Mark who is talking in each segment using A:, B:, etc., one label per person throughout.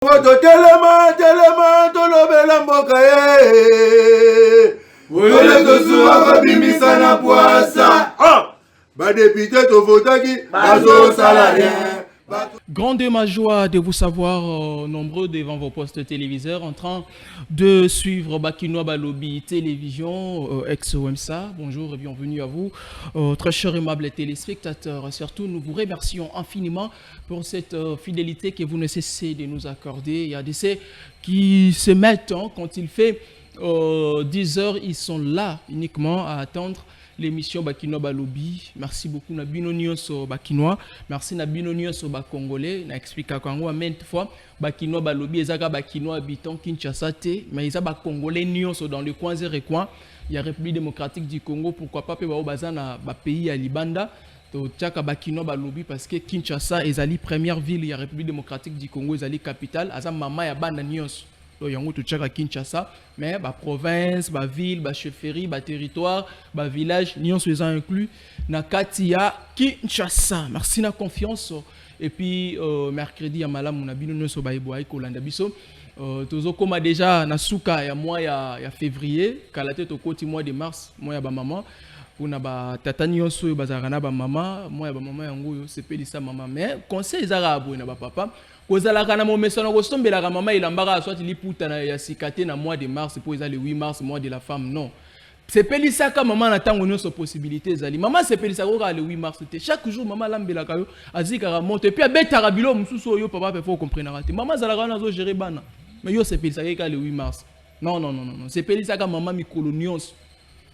A: Telema, tolobela mboka ye. Wole tosuwa babimisa na poasa. Ba député to votaki, bazo salarien.
B: Grande ma joie de vous savoir nombreux devant vos postes téléviseurs en train de suivre Bakinois Balobi Télévision, ex-OMSA. Bonjour et bienvenue à vous, très chers aimables téléspectateurs. Surtout, nous vous remercions infiniment pour cette fidélité que vous ne cessez de nous accorder. Il y a des qui se mettent, quand il fait 10 heures, ils sont là uniquement à attendre l'émission Bakinois Balobi. Merci beaucoup na bino nyonso Bakinois. Merci na bino nyonso ba Congolais. Na explique encore maintes fois Bakinois Balobi ezaka Bakinois habitant Kinshasa te, mais ils ba Congolais nyonso dans le coin et coin. Il y a République démocratique du Congo, pourquoi pas pe ba bazana ba pays à Libanda. To tchaka Bakinois Balobi parce que Kinshasa ezali première ville, il y a République démocratique du Congo ezali capitale, aza mama ya banda nyonso. Yango to tchaka Kinshasa, mais ba province, ba ville, ba chefferie, ba territoire, ba village, nyonso les inclus na katia Kinshasa. Merci na confiance. Et puis mercredi ya malamu na bino nyonso ba ebo ay kolanda biso. Tozo koma déjà na suka ya mois ya février, kalate to koti mois de mars, mois ya ba maman. Pona ba tata nyonso bazaka na ba maman, mois ya ba maman yango yo sepelisa maman, mais conseil ezaka abo na ba papa. Kozalaka na momesana kostombelaka mama ilambaka soit liputa na ya sikate na mois de mars pour le 8 mars mois de la femme non. C'est pelisaka maman na tango nyonso possibilité ezali. Maman c'est pelisaka le 8 mars te. Chaque jour maman lambelaka yo azika monte et puis abetaka bilo mususu yo papa peut faut comprendre raté. Maman zalaka na zo gérer bana. Mais yo c'est pelisaka le 8 mars. Non. C'est pelisaka maman mikolo nyonso.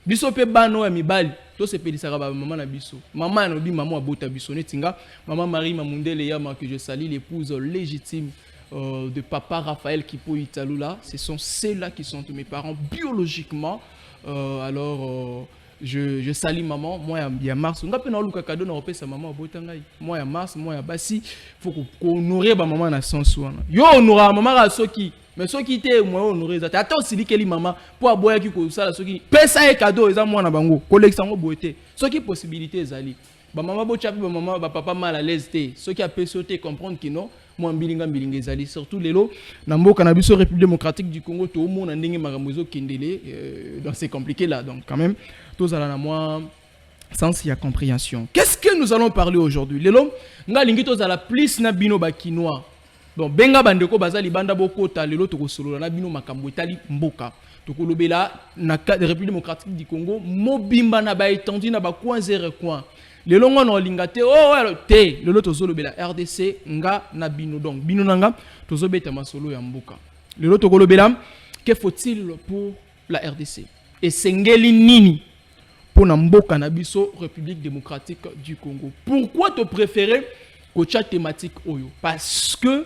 B: Biso pe bano ya mibali to sepelisaka ba maman na biso maman no bi maman abota biso netinga maman Marie Mamundele Yama que je salue, l'épouse légitime de papa Raphaël Kipo Italula. Ce sont ceux-là qui sont mes parents biologiquement. Alors je salue maman. Moi il y a mars on peut na luka cadeau na opesa maman abota ngai. Moi il y a mars moi il y a basi faut qu'on honorer ba maman na sens wana yo honorer maman ra soki. Mais ceux qui étaient moi honoré ça attends si li maman pour aboya ki ko sala ceux qui pesa e cadeau eza mwana bango collection ngo boité ceux qui possibilité ezali ba maman bo chapi ba maman ba papa mal à l'aise té ceux qui a pu sauter comprendre que non moi mbilinga ezali surtout lelo na mboka na biso République démocratique du Congo to mona ndenge makambo kendele donc c'est compliqué là donc quand même tous ala na moi sens il y a compréhension. Qu'est-ce que nous allons parler aujourd'hui lelo nga lingi tous ala plus na bino Bakinois. Donc benga bandeko bazali banda bokota lelo to kosolola na bino makambo etali mboka to kolobela na République démocratique du Congo mobimba na ba étendu na ba coin zéro coin lelo ngona olinga te te lelo to zolobela RDC nga na bino donc bino nanga to zobeta masolo ya mboka lelo to kolobela que faut-il pour la RDC et sengeli nini pour na mboka na biso République démocratique du Congo. Pourquoi te préférer kocha thématique oyo parce que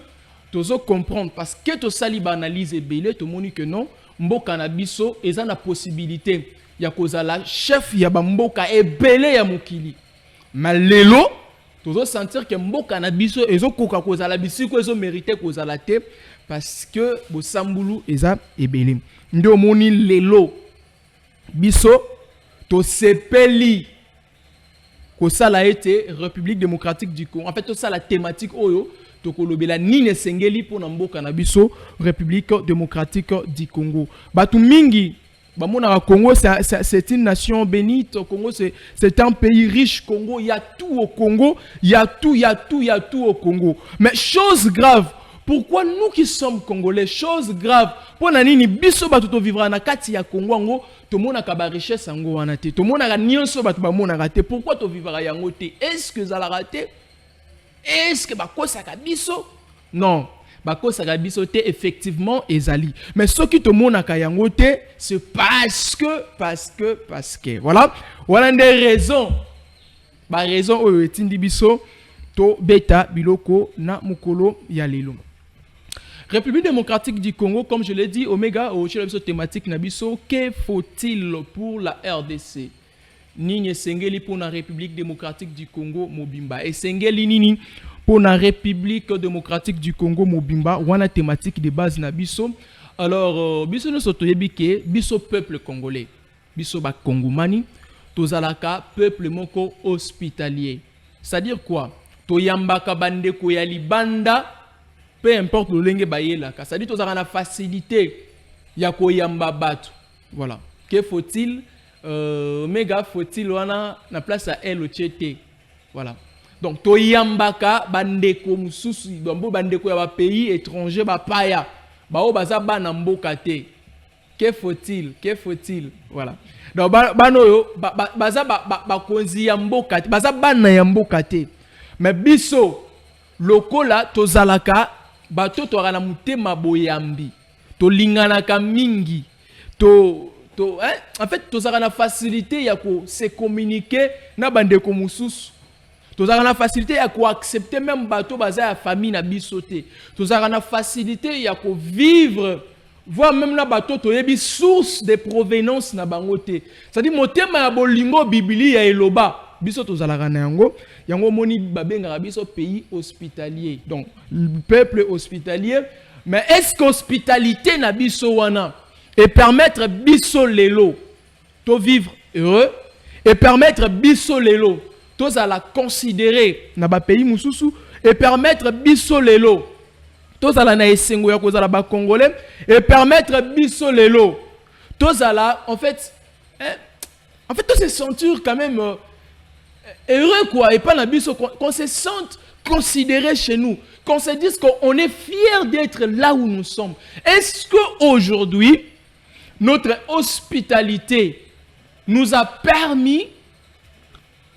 B: tozo comprendre parce que to sali ba analyse belé to moni que non mboka na biso eza na possibilité ya kozala chef ya ba mboka ebele ya mokili mais lelo tozo sentir que mboka na biso ezo koka kozala bisiko ezo mériter kozala te parce que bo sambulu eza ebele ndo moni lelo biso to sepeli kosala été République démocratique du Congo en fait to sala thématique oyo tokolobela nini sengeli pour mboka na biso République démocratique du Congo. Batu mingi bamona Congo c'est une nation bénite. Congo c'est un pays riche. Congo il y a tout au Congo, il y a tout au Congo. Mais chose grave, pourquoi nous qui sommes congolais, chose grave, pour nini biso batu to vivra na kati ya Congo ngo to mona ka ba richesse ngo wana te. To mona ka nyonso batu ba mona raté. Pourquoi to vivra yango te? Est-ce que ça la raté? Est-ce que bakosa kabiso? Non, bakosa kabiso te effectivement ezali. Mais ce qui te monaka yango te, c'est parce que voilà des raisons. Ba raison oyo etindi biso to beta biloko na mukolo ya lelo. République démocratique du Congo, comme je l'ai dit, Omega au chef thématique na biso, que faut-il pour la RDC? Nini sengeli pour la République démocratique du Congo mobimba et sengeli nini pour la République démocratique du Congo mobimba wana thématique de base na biso. Alors biso no sotoyebike biso peuple congolais biso ba kongomani tozalaka peuple moko hospitalier. C'est-à-dire quoi? Toyambaka bandeko ya libanda peu importe le lingue bayela, ça dit que la facilité ya koyamba batu. Voilà. Que faut-il méga faut-il wana na place à elle au tchété. Voilà. Donc toyambaka bandeko mususu dombo bandeko ya ba pays étranger ba paya. Ba o baza bana mboka te. Que faut-il? Que faut-il? Voilà. Donc banoyo baza ba konzi ya mboka te. Baza bana ya mboka te. Mais biso lokola tozalaka bato to na mutema boyambi. To linganaka mingi. En fait, tu as la facilité à se communiquer na bandeko mususu. Tu as la facilité à accepter même bateau basé à famille na bisoté. Tu as la facilité à vivre, voir même na bateau to yebi source de provenance na bangote. C'est-à-dire motema ya bolingo bibli ya eloba. Biso to zalaka na yango, yango moni babenga biso pays hospitalier. Donc le peuple hospitalier, mais est-ce qu'hospitalité na biso wana et permettre biso lelo to vivre heureux et permettre biso lelo to la considérer na ba pays mususu et permettre biso lelo to la na esengo ya ko za ba congolais et permettre biso lelo to la en fait to se sentir quand même heureux quoi et pas na biso qu'on se sente considéré chez nous, qu'on se dise qu'on est fier d'être là où nous sommes. Est-ce que aujourd'hui notre hospitalité nous a permis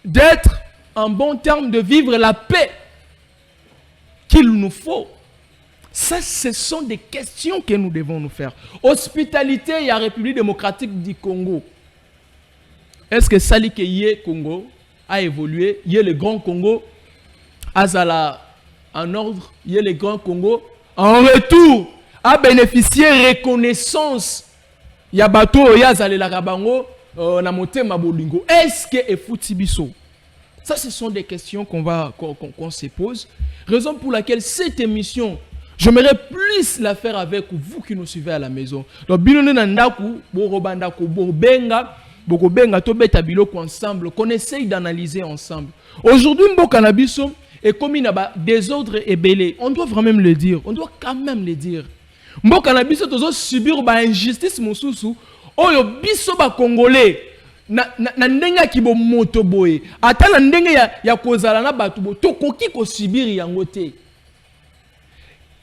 B: d'être en bon terme, de vivre la paix qu'il nous faut? Ça, ce sont des questions que nous devons nous faire. Hospitalité, il y a République démocratique du Congo. Est-ce que Sali Keye Congo a évolué? Il y a le Grand Congo, Azala en ordre, il y a le Grand Congo. En retour, a bénéficié de reconnaissance. Il y a bateau, il y a Zale la Rabango, na motema bolingo. Est-ce que est foutibiso? Ça, ce sont des questions qu'on se pose. Raison pour laquelle cette émission, j'aimerais plus la faire avec vous qui nous suivez à la maison. Donc, binone nandaku, borobandako, bobenga, bokobenga, tobeta biloko ensemble, qu'on essaye d'analyser ensemble. Aujourd'hui, mboka na biso est comme il y a désordre et belé. On doit vraiment le dire. On doit quand même le dire. Mboka na biso tozo subir ba injustice mususu oyo biso ba congolais na ndenga ki bo moto boye ata na ndenga ya kozala na batu bo tokoki ko subir yango te.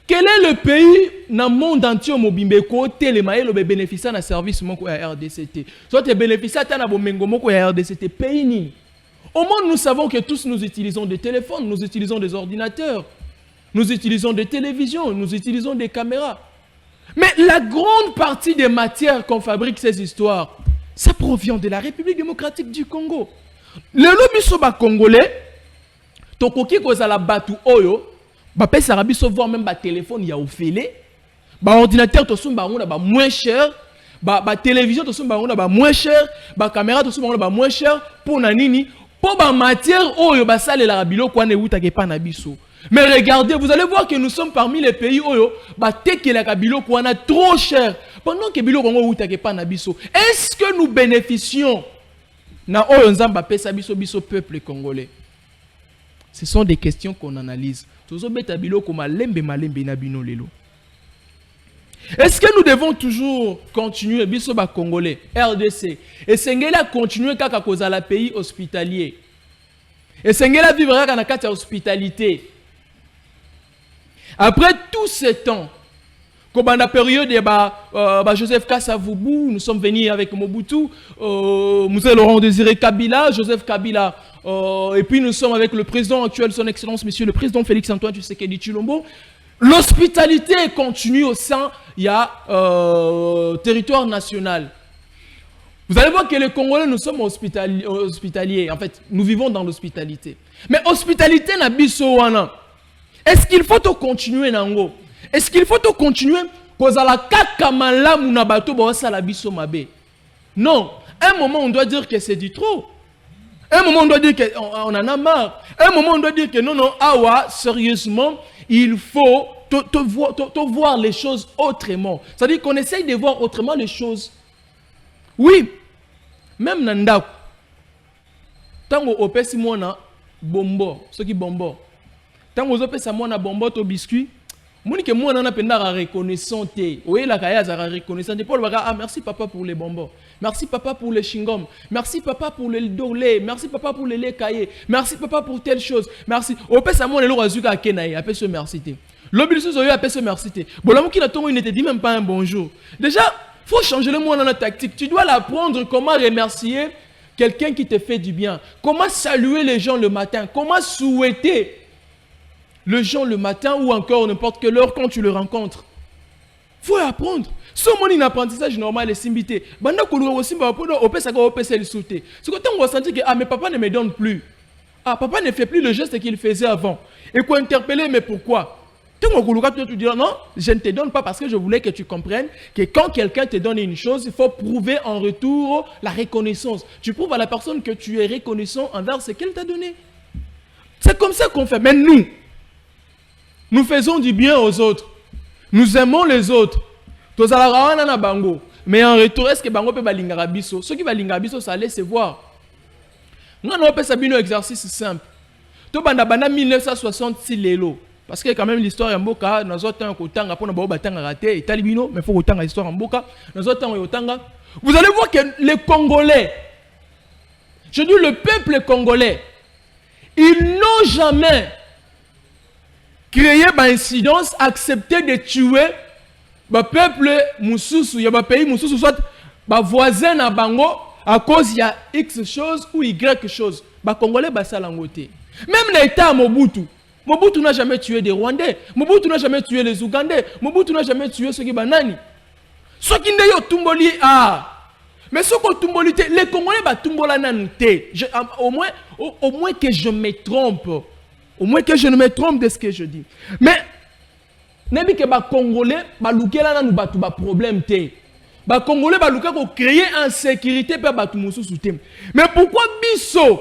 B: Quel est le pays dans le monde entier mobimbe ko telema elo be bénéficier na service moko ya RDCT soit te bénéficier ata na bo mengo moko ya RDCT pays ni. Au monde nous savons que tous nous utilisons des téléphones, nous utilisons des ordinateurs, nous utilisons des télévisions, nous utilisons des caméras. Mais la grande partie des matières qu'on fabrique ces histoires, ça provient de la République démocratique du Congo. Le lobby soba congolais, tokoki kozala batu oyo, ba pesa rabiso voir même ba téléphone ya ofélé, ba ordinateur to sumba ngona ba moins cher, ba télévision to sumba ngona ba moins cher, ba caméra to sumba ngona ba moins cher pour na nini, pour ba matière oyo ba sale la rabilo kwa ne wuta ke pa na biso. Mais regardez, vous allez voir que nous sommes parmi les pays où la kabilo qu'on a trop cher. Pendant que bilo kongo utake pa na biso. Est-ce que nous bénéficions na oyo nzamba pesa biso biso peuple congolais? Ce sont des questions qu'on analyse. Tozo beta bilo ko malembe na bino lelo. Est-ce que nous devons toujours continuer biso ba congolais RDC et sengela continuer kaka kozala pays hospitalier? Et sengela vivre kaka na kati ya hospitalité? Après tout ce temps, comme dans la période de Joseph Kasavubu, nous sommes venus avec Mobutu, Moussa Laurent Désiré Kabila, Joseph Kabila, et puis nous sommes avec le président actuel, son excellence, monsieur le président Félix-Antoine Tshisekedi Tshilombo. L'hospitalité continue au sein, il y a territoire national. Vous allez voir que les Congolais, nous sommes hospitaliers. En fait, nous vivons dans l'hospitalité. Mais hospitalité n'a biso wana. Est-ce qu'il faut continuer nango? Est-ce qu'il faut continuer kozala kaka malamu na bato ba sala biso mabe? Non, un moment on doit dire que c'est du trop. Un moment on doit dire qu'on en a marre. Un moment on doit dire que non, awa, sérieusement, il faut voir les choses autrement. C'est-à-dire qu'on essaye de voir autrement les choses. Oui, même nanda. Tango opesi mona bombo, ce qui bombo. Tant que vous avez ça, mon bonbon au biscuit, Monique moi on a pendant reconnaissant oui la kaya za reconnaissant Paul baka ah merci papa pour les bonbons, merci papa pour les chewing-gums, merci papa pour le dolé, merci papa pour les lait caillé, merci papa pour telle chose, merci au pesa moi le azuka kenaï appelle ce merci té l'obligation zoyo appelle ce merci té bon l'amour qui n'a ton il ne te dit même pas un bonjour déjà faut changer le mot dans la tactique, tu dois l'apprendre comment remercier quelqu'un qui te fait du bien, comment saluer les gens le matin, comment souhaiter le gens le matin ou encore n'importe quelle heure quand tu le rencontres. Il faut apprendre. Ce mon apprentissage normal est simbité. Banda koluwa aussi ba podo opesa ka opesa le sauter. Ce que tu as senti que ah mais papa ne me donne plus. Ah papa ne fait plus le geste qu'il faisait avant. Et quoi interpeller mais pourquoi? Tu dis non, je ne te donne pas parce que je voulais que tu comprennes que quand quelqu'un te donne une chose, il faut prouver en retour la reconnaissance. Tu prouves à la personne que tu es reconnaissant envers ce qu'elle t'a donné. C'est comme ça qu'on fait. Mais nous faisons du bien aux autres. Nous aimons les autres. Mais en retour, est-ce que Bango peut balinga biso? Ceux qui balinga biso, ça allait se voir. Nous avons fait un exercice simple. Tout banda 1966 lelo. Parce que quand même l'histoire en Mboka, nous avons un kotanga pour nous batanga raté. Et talibino, mais faut kotanga l'histoire en Mboka. Nous avons yotanga. Vous allez voir que les Congolais, je dis le peuple congolais, ils n'ont jamais créer une incidence, accepter de tuer le peuple Moussoussou, il y a un pays Moussoussou, soit le voisin à Bango, à cause il y a X chose ou Y chose. Les Congolais, ça l'angoté. Même l'État Mobutu. Mobutu n'a jamais tué des Rwandais. Mobutu n'a jamais tué les Ougandais. Mobutu n'a jamais tué ceux qui banani. Ceux qui n'ont pas tué, mais ceux qui ont tué, les Congolais ont tué. Au moins que je me trompe. Au moins que je ne me trompe de ce que je dis. Mais, n'est-ce que les Congolais, ils ont un problème. Les Congolais, ils ont créé insécurité pour les gens. Mais pourquoi Bisso,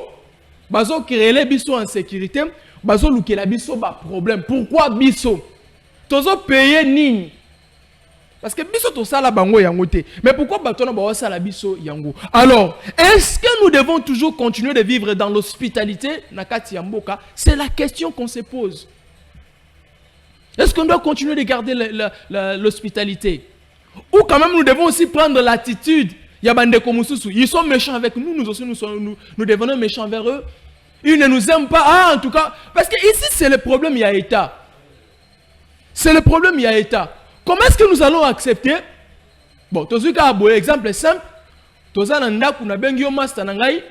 B: ils ont créé Bisso en sécurité, ils ont créé Bisso un problème. Pourquoi Bisso? Ils ont payé Nini. Parce que Bisso, tout ça, là, bango yangote. Mais pourquoi Batona bawa ça la Bisso yango? Alors, est-ce que nous devons toujours continuer de vivre dans l'hospitalité? Nakati Yamboka, c'est la question qu'on se pose. Est-ce qu'on doit continuer de garder l'hospitalité? Ou quand même nous devons aussi prendre l'attitude? Yabande Komususu, ils sont méchants avec nous, nous aussi nous devenons méchants vers eux. Ils ne nous aiment pas. Ah, en tout cas, parce que ici c'est le problème, il y a État. C'est le problème, il y a État. Comment est-ce que nous allons accepter? Bon, tu as un exemple simple. Tu as un ndaku na bengi yo master na ngai,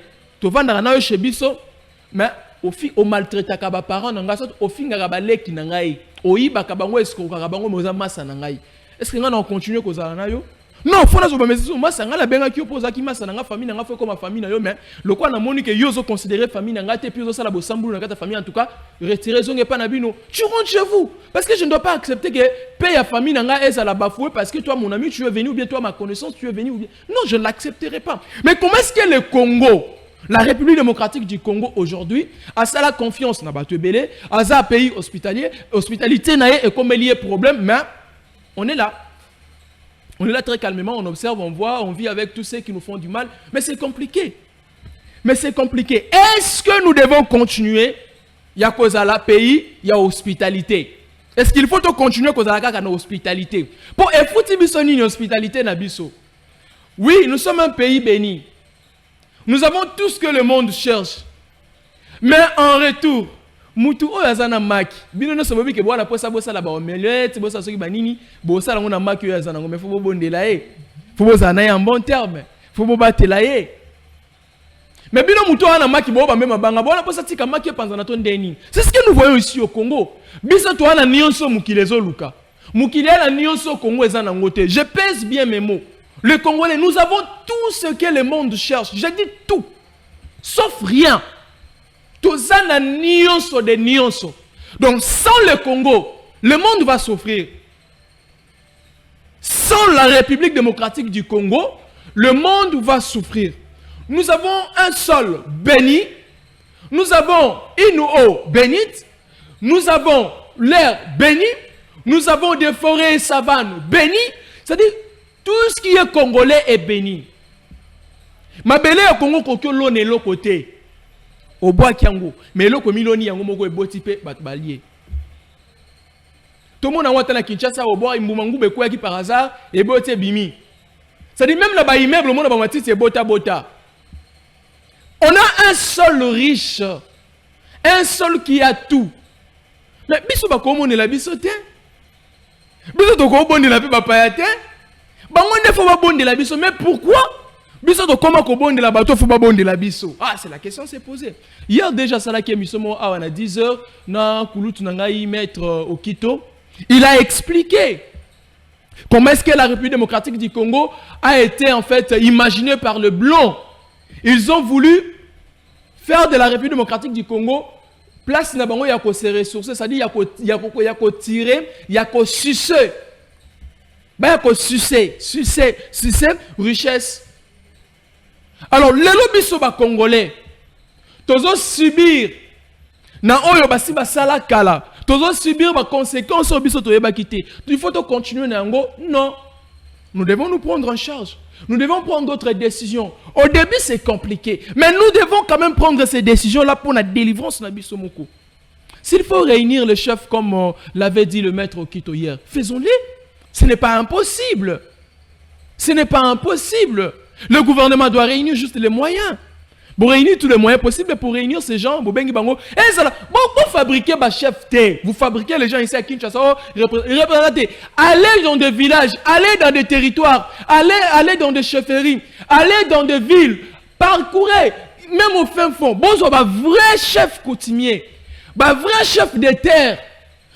B: tu vanda na yo chez biso, mais au maltraiter ka ba parents na ngai, au fin nga ba leki na ngai, oyiba ka bango esko ka bango moza master na ngai. Est-ce que nga na continuer ko za na yo? Non, faut na zo ba mesi master nga la benga ki opoza ki master na nga famille na nga fait comme famille na yo, mais le quoi na moni que yo zo considérer famille na nga te puis zo sala bo sambulu na ta famille en tout cas, retirer zonge pas na bino. Tu rentres chez vous parce que je ne dois pas accepter que paye à famille na nga est à la bafouer parce que toi mon ami tu es venu ou bien toi ma connaissance tu es venu ou bien. Non, je ne l'accepterai pas. Mais comment est-ce que le Congo, la République démocratique du Congo aujourd'hui a ça la confiance na batu belé, a ça pays hospitalier, hospitalité na et comme il y a problème, mais on est là. On est là très calmement, on observe, on voit, on vit avec tous ceux qui nous font du mal. Mais c'est compliqué. Mais c'est compliqué. Est-ce que nous devons continuer? Il y a cause à la pays, il y a hospitalité. Est-ce qu'il faut continuer cause à la hospitalité? Pour effuti une hospitalité na biso. Oui, nous sommes un pays béni. Nous avons tout ce que le monde cherche. Mais en retour, mutu oyo azana maki bino no sobobi ke bwana posa bosa la ba omelette bosa soki banini bosa la ngona maki oyo azana ngo mais faut bondela ye faut bozana en bon terme faut bobatela ye mais bino mutu ana maki bo ba même banga bwana posa tika maki panzana to ndeni. C'est ce que nous voyons ici au Congo. Biso to ana nyonso mukile zo luka mukile ana nyonso Congo ezana ngote. Je pèse bien mes mots. Le Congolais, nous avons tout ce que le monde cherche. Je dis tout sauf rien. Tozana nyonso de nyonso. Donc sans le Congo, le monde va souffrir. Sans la République démocratique du Congo, le monde va souffrir. Nous avons un sol béni, nous avons une eau bénite, nous avons l'air béni, nous avons des forêts et savanes bénies. C'est-à-dire, tout ce qui est congolais est béni. Ma belle au Congo, kokyo l'on est l'autre côté. Au bois kiango mais le komiloni yango moko eboti pe bat balié Tout le monde a ouatté na Kinshasa au bois, il moumangu bekouya qui par hasard, et boté bimi. Ça dit même là-bas, immeuble, le monde a bâti, c'est bota bota. On a un seul riche, un seul qui a tout. Mais biso ba comment on est la bisoté? Biso to ko bonde la pe ba payate? Ba on faut pas bonde la biso, mais pourquoi? Biso to comment ko bonde la bateau faut pas bonde la biso? Ah, c'est la question s'est posée. Hier déjà ça là qui est misomo à 10h na kulutu na ngai maître Okito, il a expliqué comment est-ce que la République démocratique du Congo a été en fait imaginée par le blanc. Ils ont voulu faire de la République démocratique du Congo place na bango ya ko se ressourcer, c'est-à-dire ya ko tirer, ya ko sucer. Ba ya ko sucer richesse. Alors les biso ba congolais tozo subir na oyo basi basala kala, tozo subir ba conséquences au biso to yeba quitter. Il faut to continuer na ngo. Non. Nous devons nous prendre en charge. Nous devons prendre d'autres décisions. Au début, c'est compliqué. Mais nous devons quand même prendre ces décisions-là pour la délivrance de Bissomoko. S'il faut réunir les chefs comme l'avait dit le maître Okito hier, faisons-les. Ce n'est pas impossible. Ce n'est pas impossible. Le gouvernement doit réunir juste les moyens. Pour réunir tous les moyens possibles pour réunir ces gens, vous fabriquez des chefs T. Vous fabriquez les gens ici à Kinshasa, représentez. Allez dans des villages, allez dans des territoires, allez dans des chefferies, allez dans des villes, parcourez, même au fin fond. Bon, vous avez un vrai chef coutumier, un vrai chef de terre.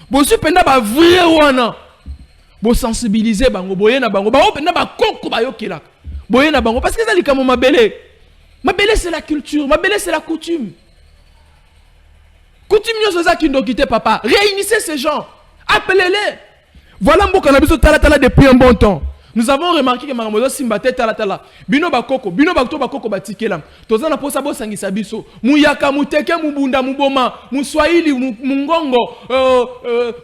B: Vous avez un vrai wana. Vous sensibilisez, vous avez un vrai parce que ça dit comme ma belle. Ma belle c'est la culture, ma belle c'est la coutume. Coutume nous ça qui nous quitte papa. Réunissez ces gens, appelez-les. Voilà mon cannabis tala tala depuis un bon temps. Nous avons remarqué que Maramozo Simbate tala tala. Bino bakoko batikela. Tozana posa bo sangisa biso. Muyaka muteke mubunda muboma, muswahili mungongo,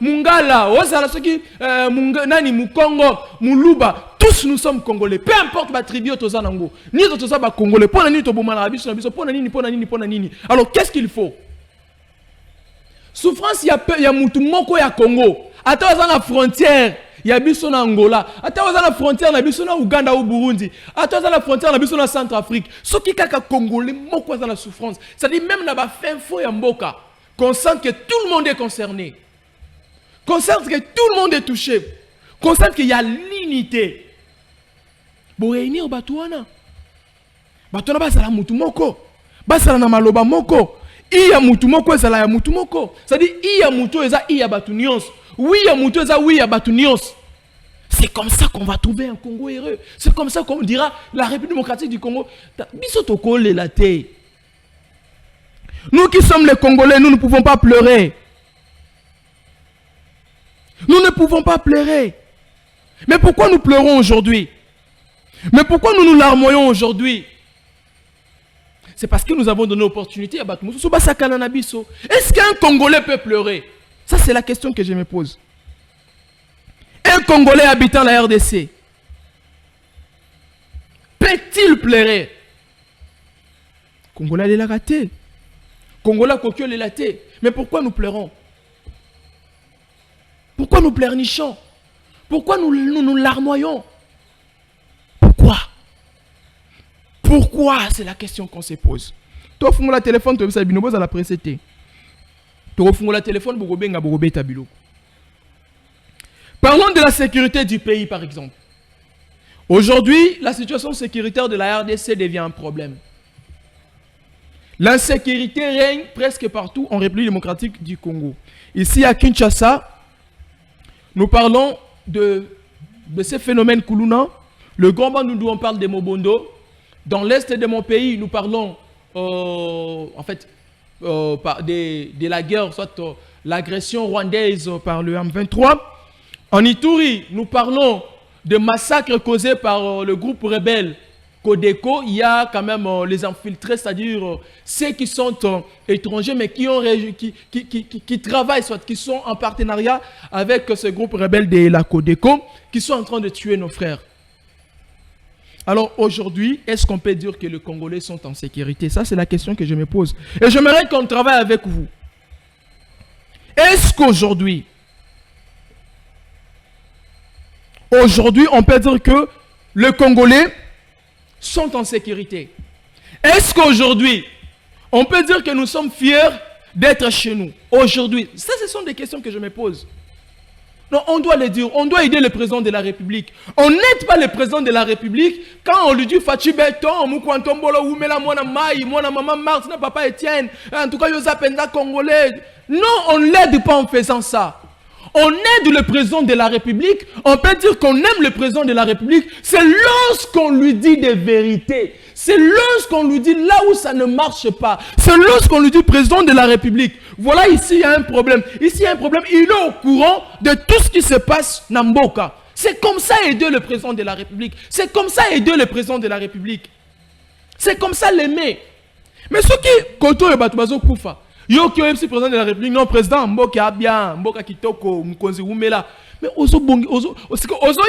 B: mungala, ozala soki nani mukongo, muluba. Tous nous sommes congolais, peu importe la tribu tozanango. Ni toza ba congolais, pona nini toboma na biso na biso, pona nini. Alors qu'est-ce qu'il faut? Souffrance ya mutu moko ya Congo. Ata oza na frontière ya biso na Angola, ata oza na frontière na biso na Uganda ou Burundi, ata oza na frontière na biso na Centrafrique. Soki kaka congolais moko oza na souffrance. C'est-à-dire même na ba fin fo ya mboka, qu'on sent que tout le monde est concerné. Qu'on sent que tout le monde est touché. Qu'on sent qu'il y a l'unité. Pour réunir Batouana. Batouana basala mutu moko. Basala na maloba moko. Iya mutu moko ezala ya mutu moko. C'est-à-dire iya mutu eza iya batu nyonso. Oui ya mutu eza oui ya batu nyonso. C'est comme ça qu'on va trouver un Congo heureux. C'est comme ça qu'on dira la République démocratique du Congo. Biso toko le latte. Nous qui sommes les Congolais, nous ne pouvons pas pleurer. Nous ne pouvons pas pleurer. Mais pourquoi nous pleurons aujourd'hui? Mais pourquoi nous nous larmoyons aujourd'hui? C'est parce que nous avons donné l'opportunité à Batoumousou. Est-ce qu'un Congolais peut pleurer? Ça, c'est la question que je me pose. Un Congolais habitant la RDC, peut-il pleurer? Congolais est raté. Congolais Kokyo est raté. Mais pourquoi nous pleurons? Pourquoi nous pleurnichons? Pourquoi nous larmoyons? Pourquoi? C'est la question qu'on se pose. Tu as le téléphone, tu as la précédé. Tu as le téléphone, tu Parlons de la sécurité du pays, par exemple. Aujourd'hui, la situation sécuritaire de la RDC devient un problème. L'insécurité règne presque partout en République démocratique du Congo. Ici à Kinshasa, nous parlons de ces phénomènes Koulouna. Le Grand Bandundu, on parle des Mobondo. Dans l'est de mon pays, nous parlons de la guerre, soit l'agression rwandaise par le M23. En Ituri, nous parlons de massacres causés par le groupe rebelle Codeco. Il y a quand même les infiltrés, c'est-à-dire ceux qui sont étrangers, mais qui travaillent, soit qui sont en partenariat avec ce groupe rebelle de la Codeco, qui sont en train de tuer nos frères. Alors aujourd'hui, est-ce qu'on peut dire que les Congolais sont en sécurité? Ça, c'est la question que je me pose. Et j'aimerais qu'on travaille avec vous. Est-ce qu'aujourd'hui, aujourd'hui, on peut dire que les Congolais sont en sécurité. Est-ce qu'aujourd'hui, on peut dire que nous sommes fiers d'être chez nous? Aujourd'hui, ça, ce sont des questions que je me pose. Non, on doit le dire, on doit aider le président de la République. On n'aide pas le président de la République quand on lui dit Fachi Beton, Moukwantombolo, Oumela, Mwana Maï, Mwana Maman Mars, Papa Etienne, en tout cas, Yosa Penda Congolais. Non, on ne l'aide pas en faisant ça. On aide le président de la République, on peut dire qu'on aime le président de la République, c'est lorsqu'on lui dit des vérités. C'est lorsqu'on lui dit là où ça ne marche pas. C'est lorsqu'on lui dit président de la République. Voilà, ici il y a un problème. Ici il y a un problème. Il est au courant de tout ce qui se passe dans Mboka. C'est comme ça aider le président de la République. C'est comme ça aider le président de la République. C'est comme ça l'aimer. Mais ce qui, Koto et Batubazo Koufa, yo qui est président de la République, non président Mboka bien, Mboka Kitoko, Mkonzi Oumela. Mais ozo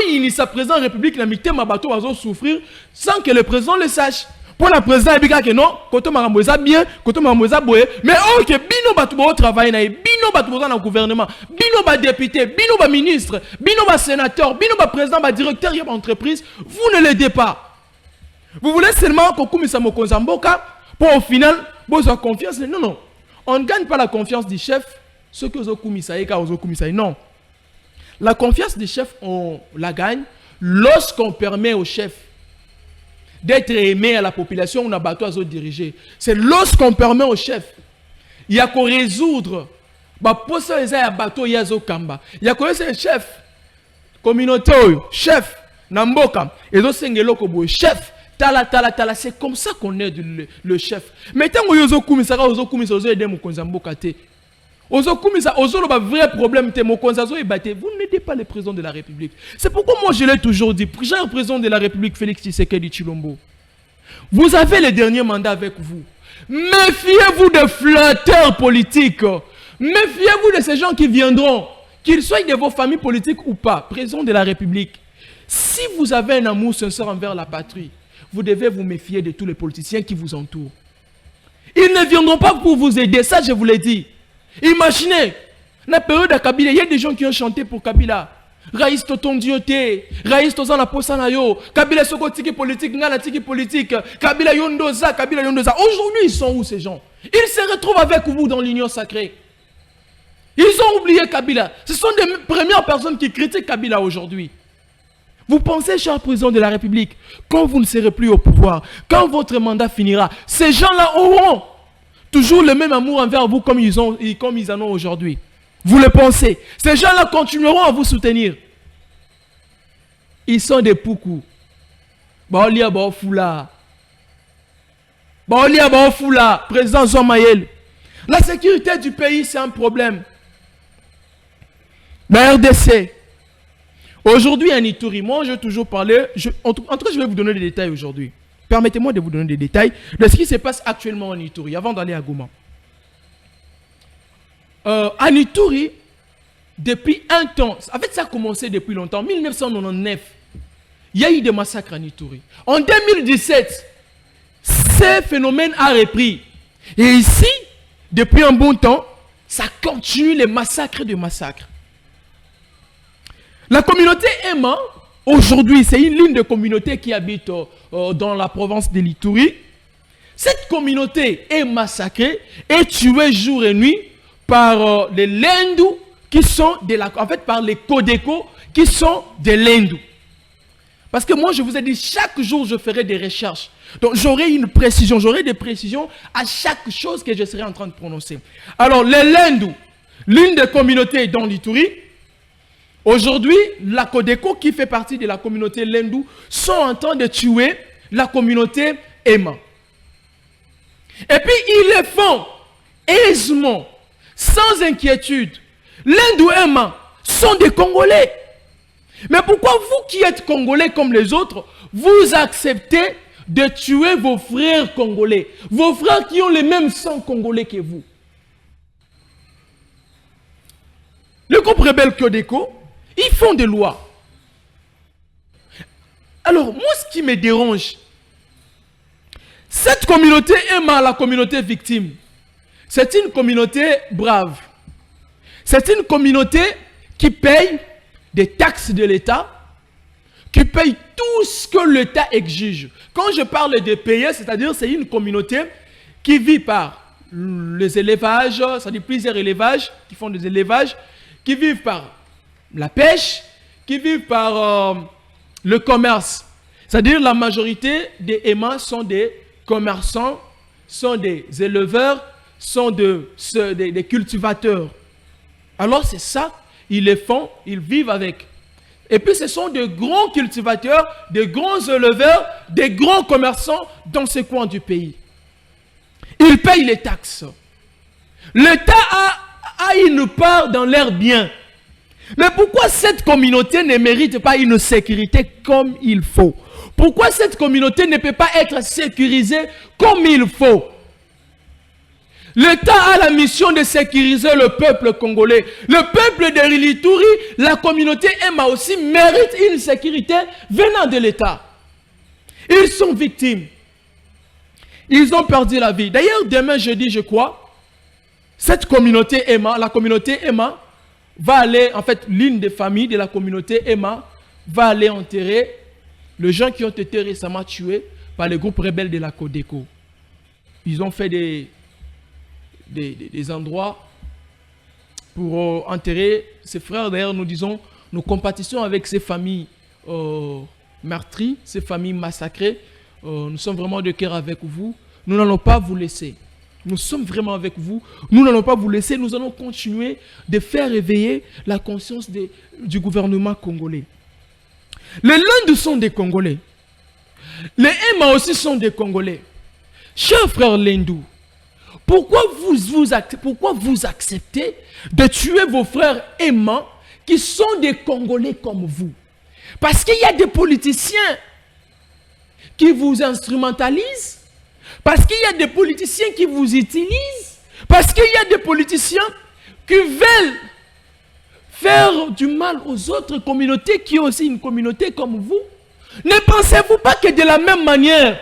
B: initier président de la République, la mité mabato ozo souffrir sans que le président le sache. Pour le président il dit que non, Koto Maramboza bien, Koto Maramboza boye, mais ok, bino batu bo travailler na, bino batu bo dans le gouvernement, bino ba député, bino ba ministre, bino ba sénateur, bino ba président, ba directeur de l'entreprise, vous ne l'aidez pas. Vous voulez seulement que Koumisa Mokonza Mboka pour au final vous avez confiance. Non non. On ne gagne pas la confiance du chef, ce que vous avez non. La confiance du chef, on la gagne lorsqu'on permet au chef d'être aimé à la population, on a bateau à diriger. C'est lorsqu'on permet au chef, il y a qu'à résoudre, il y a bateau, il y a Kamba. Il y a qu'à un chef, communauté, chef, Namboka, et donc c'est chef. Tala, c'est comme ça qu'on aide le chef. Mais tant que vous avez vrai problème, vous n'aidez pas le président de la République. C'est pourquoi moi je l'ai toujours dit, cher président de la République, Félix Tshisekedi Tshilombo, vous avez le dernier mandat avec vous. Méfiez-vous des flatteurs politiques. Méfiez-vous de ces gens qui viendront, qu'ils soient de vos familles politiques ou pas, président de la République. Si vous avez un amour sincère envers la patrie, vous devez vous méfier de tous les politiciens qui vous entourent. Ils ne viendront pas pour vous aider, ça je vous l'ai dit. Imaginez, la période de Kabila, il y a des gens qui ont chanté pour Kabila. Raïs Totondiote, Raïs Tozan la Posanayo, Kabila Soko Tiki politique, Ngala Tiki politique, Kabila Yondoza, Kabila Yondoza. Aujourd'hui, ils sont où ces gens? Ils se retrouvent avec vous dans l'union sacrée. Ils ont oublié Kabila. Ce sont les premières personnes qui critiquent Kabila aujourd'hui. Vous pensez, cher président de la République, quand vous ne serez plus au pouvoir, quand votre mandat finira, ces gens-là auront toujours le même amour envers vous comme ils en ont aujourd'hui. Vous le pensez. Ces gens-là continueront à vous soutenir. Ils sont des poucous. Baolia Baofoula. Baolia Baofoula. Président Zomayel. La sécurité du pays, c'est un problème. La RDC. Aujourd'hui, en Ituri, moi, je vais toujours parler. En tout cas, je vais vous donner des détails aujourd'hui. Permettez-moi de vous donner des détails de ce qui se passe actuellement en Ituri, avant d'aller à Goma. En Ituri, depuis un temps, en fait, ça a commencé depuis longtemps, 1999, il y a eu des massacres en Ituri. En 2017, ce phénomène a repris. Et ici, depuis un bon temps, ça continue les massacres de massacres. La communauté Emma, aujourd'hui, c'est une ligne de communauté qui habite dans la province de l'Ituri. Cette communauté est massacrée et tuée jour et nuit par les Lendou qui sont en fait par les Kodeko qui sont des Lendou. Parce que moi je vous ai dit chaque jour je ferai des recherches. Donc j'aurai une précision, j'aurai des précisions à chaque chose que je serai en train de prononcer. Alors les Lendou, l'une des communautés dans l'Ituri, aujourd'hui la Kodeko qui fait partie de la communauté Lendou sont en train de tuer la communauté Emma. Et puis ils le font aisément, sans inquiétude. Lendou et Emma sont des Congolais. Mais pourquoi vous qui êtes Congolais comme les autres, vous acceptez de tuer vos frères Congolais, vos frères qui ont le même sang congolais que vous? Le groupe rebelle Kodeko, ils font des lois. Alors, moi, ce qui me dérange, cette communauté Emma, la communauté victime, c'est une communauté brave. C'est une communauté qui paye des taxes de l'État qui paye tout ce que l'État exige. Quand je parle de payer, c'est-à-dire c'est une communauté qui vit par les élevages, c'est-à-dire plusieurs élevages, qui font des élevages, qui vivent par la pêche, qui vivent par le commerce. C'est-à-dire la majorité des Emma sont des commerçants, sont des éleveurs, sont des cultivateurs. Alors c'est ça, ils les font, ils vivent avec. Et puis ce sont de grands cultivateurs, de grands éleveurs, des grands commerçants dans ces coins du pays. Ils payent les taxes. L'État a une part dans leurs biens. Mais pourquoi cette communauté ne mérite pas une sécurité comme il faut? Pourquoi cette communauté ne peut pas être sécurisée comme il faut? L'État a la mission de sécuriser le peuple congolais. Le peuple de Rwenzori, la communauté Emma aussi, mérite une sécurité venant de l'État. Ils sont victimes. Ils ont perdu la vie. D'ailleurs, demain jeudi, je crois, cette communauté Emma, la communauté Emma, va aller, en fait, l'une des familles de la communauté Emma va aller enterrer les gens qui ont été récemment tués par les groupes rebelles de la Codeco. Ils ont fait des endroits pour enterrer ses frères. D'ailleurs, nous disons, nous compatissons avec ces familles meurtries, ces familles massacrées. Nous sommes vraiment de cœur avec vous. Nous n'allons pas vous laisser. Nous sommes vraiment avec vous. Nous n'allons pas vous laisser. Nous allons continuer de faire éveiller la conscience du gouvernement congolais. Les Lendou sont des Congolais. Les Emma aussi sont des Congolais. Chers frères Lendou, pourquoi vous acceptez de tuer vos frères Emma qui sont des Congolais comme vous? Parce qu'il y a des politiciens qui vous instrumentalisent, parce qu'il y a des politiciens qui vous utilisent, parce qu'il y a des politiciens qui veulent faire du mal aux autres communautés qui ont aussi une communauté comme vous. Ne pensez-vous pas que de la même manière,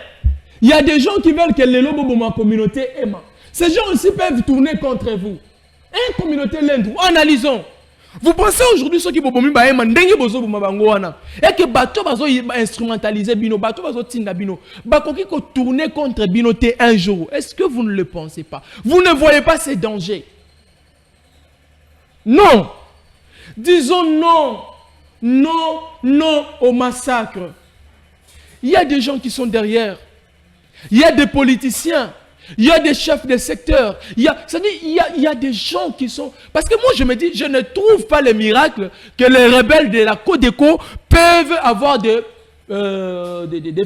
B: il y a des gens qui veulent que les lobos de ma communauté Emma, ces gens aussi peuvent tourner contre vous. Une communauté Lendou, analysons. Vous pensez aujourd'hui ceux qui vont et que bateau bazo instrumentaliser bino, bateau bazo tinda bino, bakoki ko tourner contre binoté un jour. Est-ce que vous ne le pensez pas? Vous ne voyez pas ces dangers? Non. Disons non. Non, non au massacre. Il y a des gens qui sont derrière. Il y a des politiciens. Il y a des chefs de secteur. Il y a des gens qui sont... Parce que moi, je me dis, je ne trouve pas le miracle que les rebelles de la Codeco peuvent avoir des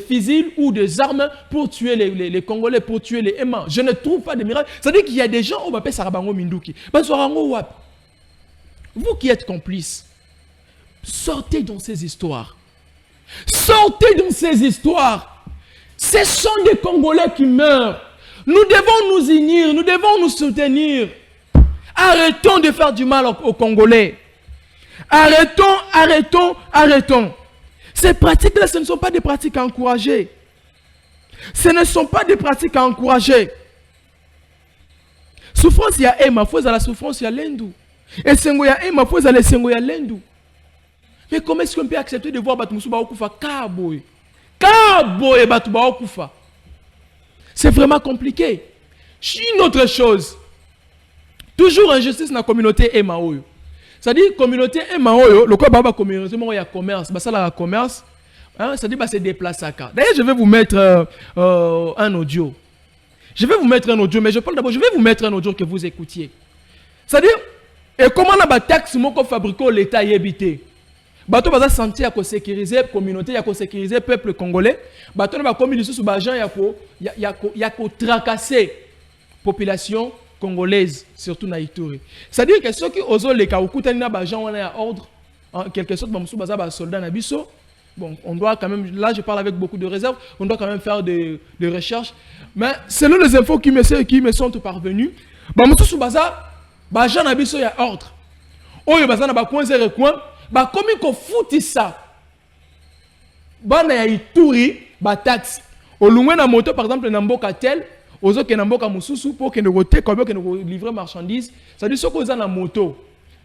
B: fusils ou des armes pour tuer les Congolais, pour tuer les Emma. Je ne trouve pas de miracle. C'est-à-dire qu'il y a des gens, on m'appelle Sarabango Minduki. Vous qui êtes complices, sortez dans ces histoires. Sortez dans ces histoires. Ce sont des Congolais qui meurent. Nous devons nous unir, nous devons nous soutenir. Arrêtons de faire du mal aux Congolais. Arrêtons. Ces pratiques-là, ce ne sont pas des pratiques à encourager. Ce ne sont pas des pratiques à encourager. Souffrance, il y a Emma, faut la souffrance, il y a Lendou. Et Sengo, il y a Emma, faut la Sengo, il y a Lendou. Mais comment est-ce qu'on peut accepter de voir Batumoussou Baokufa Kaboy Batouba Okufa? C'est vraiment compliqué. Une autre chose. Toujours injustice dans la communauté Emaoyo. C'est-à-dire, communauté Emaoyo, le quoi baba communauté, il y a commerce. Ça, la commerce, c'est-à-dire, c'est déplacer. D'ailleurs, je vais vous mettre un audio. Mais je parle d'abord, je vais vous mettre un audio que vous écoutiez. C'est-à-dire, et comment la taxe moko fabriqué l'État y habité? Bato baza sentir à sécuriser la communauté, à sécuriser le peuple congolais. Bato na ba communauté sous bajan ya ko tracasser population congolaise, surtout na Ituri. C'est-à-dire que ceux qui osent les kaoukutani na bajan on a ordre en quelque sorte bamusu baza ba soldats na biso. Bon, on doit quand même, là je parle avec beaucoup de réserve, on doit quand même faire des recherches. Mais selon les infos qui me sont parvenues, bamusu sous bajan na biso ya ordre. Oyo baza na ba coin zéro coin. Bah comme il faut ça, bah na Ituri, bah taxe. Au loin na moto par exemple na mboka tel, aux autres na mboka mususu pour que ne rote comme que ne livrer marchandises. Ça dit ce qu'on a na moto.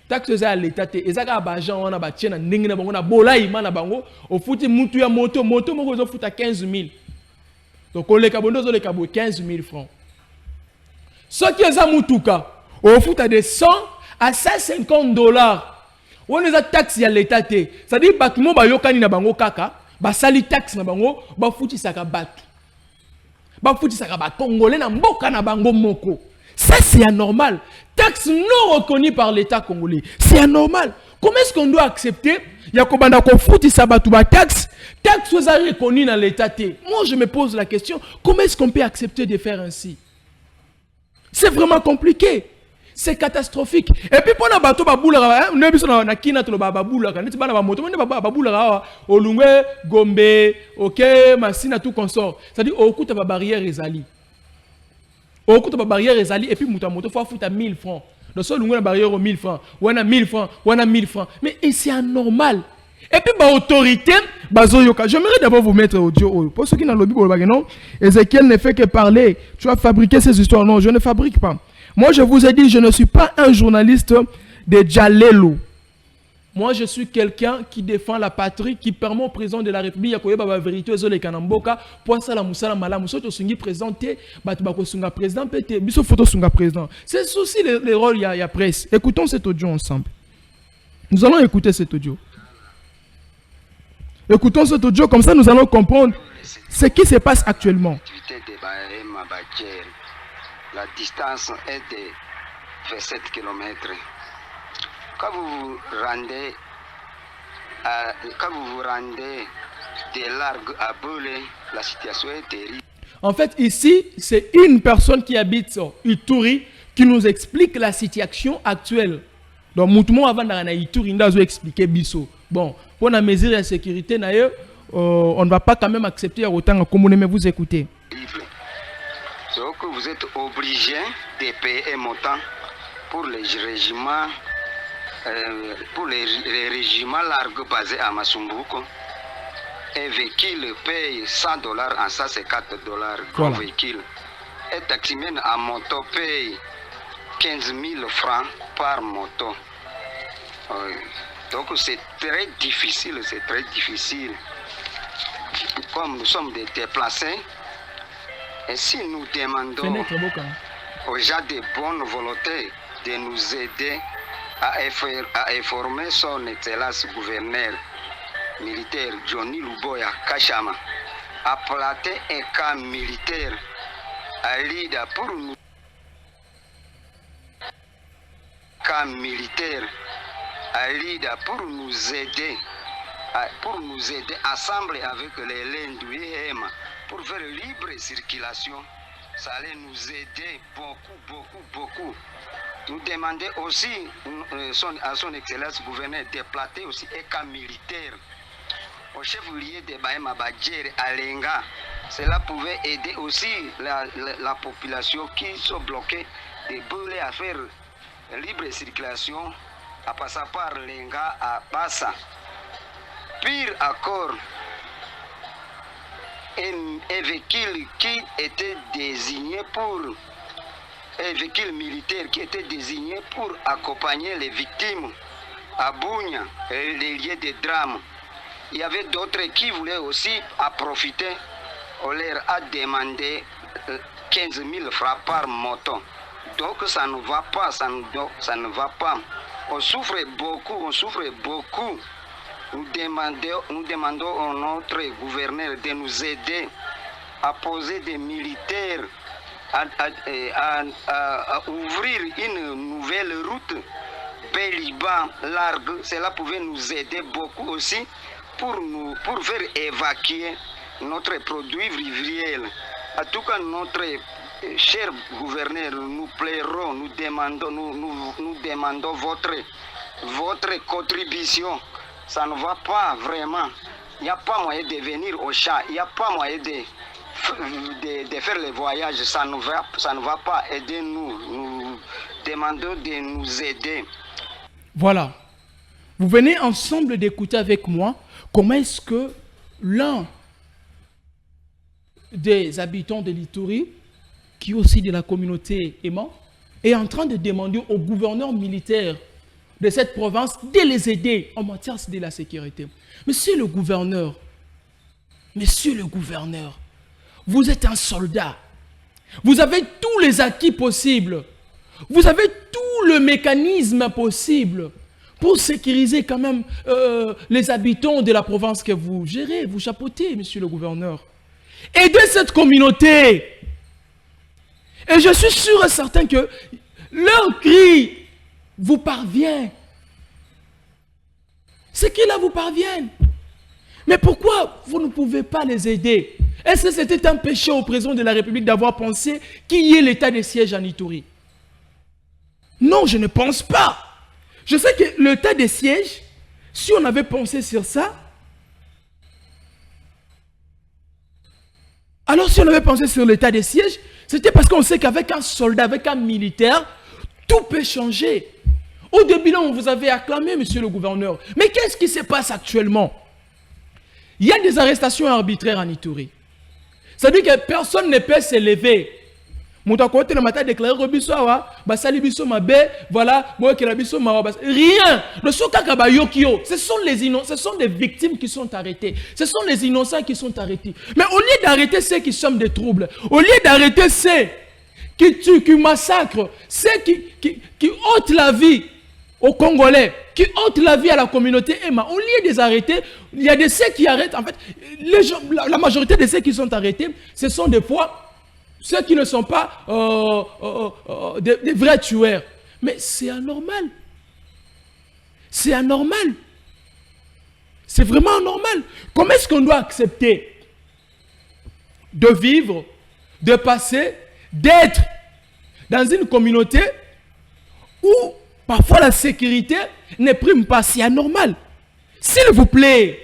B: taxe à l'État, et ça a l'argent, on a bâti na ndenge na bango na bolai mana bango, au fouti mutu ya moto moko zo futa 15 000. Donc on les kabondo zo les kabo 15 000 francs. Ce qui est ça mutuka, au fouta de 100 à 150 $. On a taxe à l'État, c'est-à-dire bâtiment ba yokani na bango kaka, ba sali taxe na bango, ba futi saka batu. Ba futi saka ba congolais na mboka na bango moko. Ça c'est anormal. Taxe non reconnue par l'État congolais. C'est anormal. Comment est-ce qu'on doit accepter? Il y a combien de fouti sabatu ba taxe soit reconnue dans l'État. Moi je me pose la question, comment est-ce qu'on peut accepter de faire ainsi? C'est vraiment compliqué. C'est catastrophique. Et puis pour na bato babula, on a vu ça na kina to babula, quand tu vas na moto, on babula olungwe gombe, OK, masina tout consort. C'est-à-dire au coup ta barrière ezali. Au coup ta barrière ezali et puis moto faut foutre 1000 francs. Donc ça olungwe la barrière au 1000 francs, ou on a 1000 francs, ou on a 1000 francs. Mais c'est anormal. Et puis ba autorité bazoyoka. J'aimerais d'abord vous mettre audio pour ceux qui n'ont lobby pour le non. Ézéchiel ne fait que parler. Tu as fabriqué ces histoires. Non, je ne fabrique pas. Moi, je vous ai dit, je ne suis pas un journaliste de Djalelo. Moi, je suis quelqu'un qui défend la patrie, qui permet au président de la République de dire la vérité aux les Kanamboka, pour ça la moussala malamu, surtout sungi présenté, batubako sunga président, pété, biso photo sunga président. C'est aussi les rôles, il y a presse. Écoutons cet audio ensemble. Nous allons écouter cet audio. Écoutons cet audio, comme ça nous allons comprendre ce qui se passe actuellement.
C: La distance est de 27 km. Quand vous vous rendez de Largue à Bolé, la situation est terrible.
B: En fait, ici, c'est une personne qui habite sur Ituri qui nous explique la situation actuelle. Donc, Moutoumou avant d'aller à Ituri, il nous a expliqué Bisso. Bon, pour la mesure de sécurité, on ne va pas quand même accepter autant que vous vous écoutez.
C: Donc vous êtes obligé de payer un montant pour les régiments, largues basés à Masumbuko. Un véhicule paye $100 en ça c'est $4 grand voilà. Véhicule. Un taximène à moto paye 15 000 francs par moto. Donc c'est très difficile, Comme nous sommes des déplacés, et si nous demandons aux gens de bonne volonté de nous aider à informer son excellence gouverneur militaire Johnny Luboya Kachama, à planter un camp militaire à Lida pour nous aider ensemble avec les Lenduihema pour faire libre circulation. Ça allait nous aider beaucoup. Nous demander aussi à son excellence gouverneur de planter aussi un camp militaire au chef-lieu de Bahema Badjere à Lenga. Cela pouvait aider aussi la population qui sont bloquées de Bolé à faire libre circulation à passer par Lenga à Bassa. Pire encore, un véhicule qui était désigné pour un véhicule militaire qui était désigné pour accompagner les victimes à Bounia, les lieux de drame. Il y avait d'autres qui voulaient aussi en profiter. On leur a demandé 15 000 francs par moto. Donc ça ne va pas, ça ne va pas. On souffre beaucoup. Nous demandons à notre gouverneur de nous aider à poser des militaires, à ouvrir une nouvelle route Béliban largue. Cela pouvait nous aider beaucoup aussi pour faire évacuer notre produit vivriel. En tout cas, notre cher gouverneur, nous plairons, nous demandons votre contribution. Ça ne va pas vraiment. Il n'y a pas moyen de venir au champ. Il n'y a pas moyen de faire le voyage. Ça ne va pas. Aidez-nous. Nous demandons de nous aider.
B: Voilà. Vous venez ensemble d'écouter avec moi comment est-ce que l'un des habitants de l'Ituri, qui est aussi de la communauté aimant, est en train de demander au gouverneur militaire de cette province de les aider en matière de la sécurité. Monsieur le gouverneur, vous êtes un soldat. Vous avez tous les acquis possibles. Vous avez tout le mécanisme possible pour sécuriser quand même les habitants de la province que vous gérez, vous chapeautez, monsieur le gouverneur. Aidez cette communauté. Et je suis sûr et certain que leur cri vous parvient. Ces cris-là vous parviennent. Mais pourquoi vous ne pouvez pas les aider? Est-ce que c'était un péché au président de la République d'avoir pensé qu'il y ait l'état de siège en Ituri? Non, je ne pense pas. Je sais que l'état de siège, si on avait pensé sur ça, alors si on avait pensé sur l'état de siège, c'était parce qu'on sait qu'avec un soldat, avec un militaire, tout peut changer. Au début, là, on vous avait acclamé, monsieur le gouverneur. Mais qu'est-ce qui se passe actuellement? Il y a des arrestations arbitraires en Ituri. Ça veut dire que personne ne peut s'élever. Mon côté le matin déclaré voilà, rien. Ce sont des victimes qui sont arrêtées. Ce sont les innocents qui sont arrêtés. Mais au lieu d'arrêter ceux qui sont des troubles, au lieu d'arrêter ceux qui tuent, qui massacrent, ceux qui ôtent la vie aux Congolais, qui ôtent la vie à la communauté Emma, au lieu de les arrêter, il y a des ceux qui arrêtent. En fait, la majorité de ceux qui sont arrêtés, ce sont des fois ceux qui ne sont pas des vrais tueurs. Mais c'est anormal. C'est anormal. C'est vraiment anormal. Comment est-ce qu'on doit accepter de vivre, de passer, d'être dans une communauté où parfois la sécurité ne prime pas? C'est anormal. S'il vous plaît,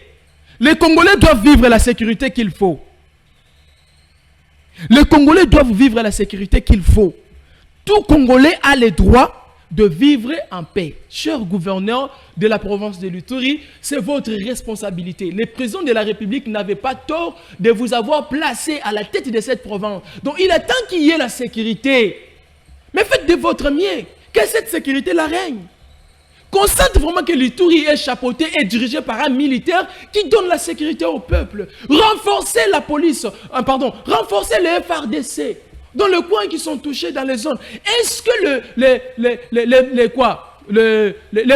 B: les Congolais doivent vivre la sécurité qu'il faut. Les Congolais doivent vivre la sécurité qu'il faut. Tout Congolais a le droit de vivre en paix. Cher gouverneur de la province de l'Ituri, c'est votre responsabilité. Le président de la République n'avait pas tort de vous avoir placé à la tête de cette province. Donc il est temps qu'il y ait la sécurité. Mais faites de votre mieux que cette sécurité-là règne. Constate vraiment que l'Ituri est chapeauté et dirigé par un militaire qui donne la sécurité au peuple. Renforcez la police, renforcez les FARDC dans le coin qui sont touchés dans les zones. Est-ce que les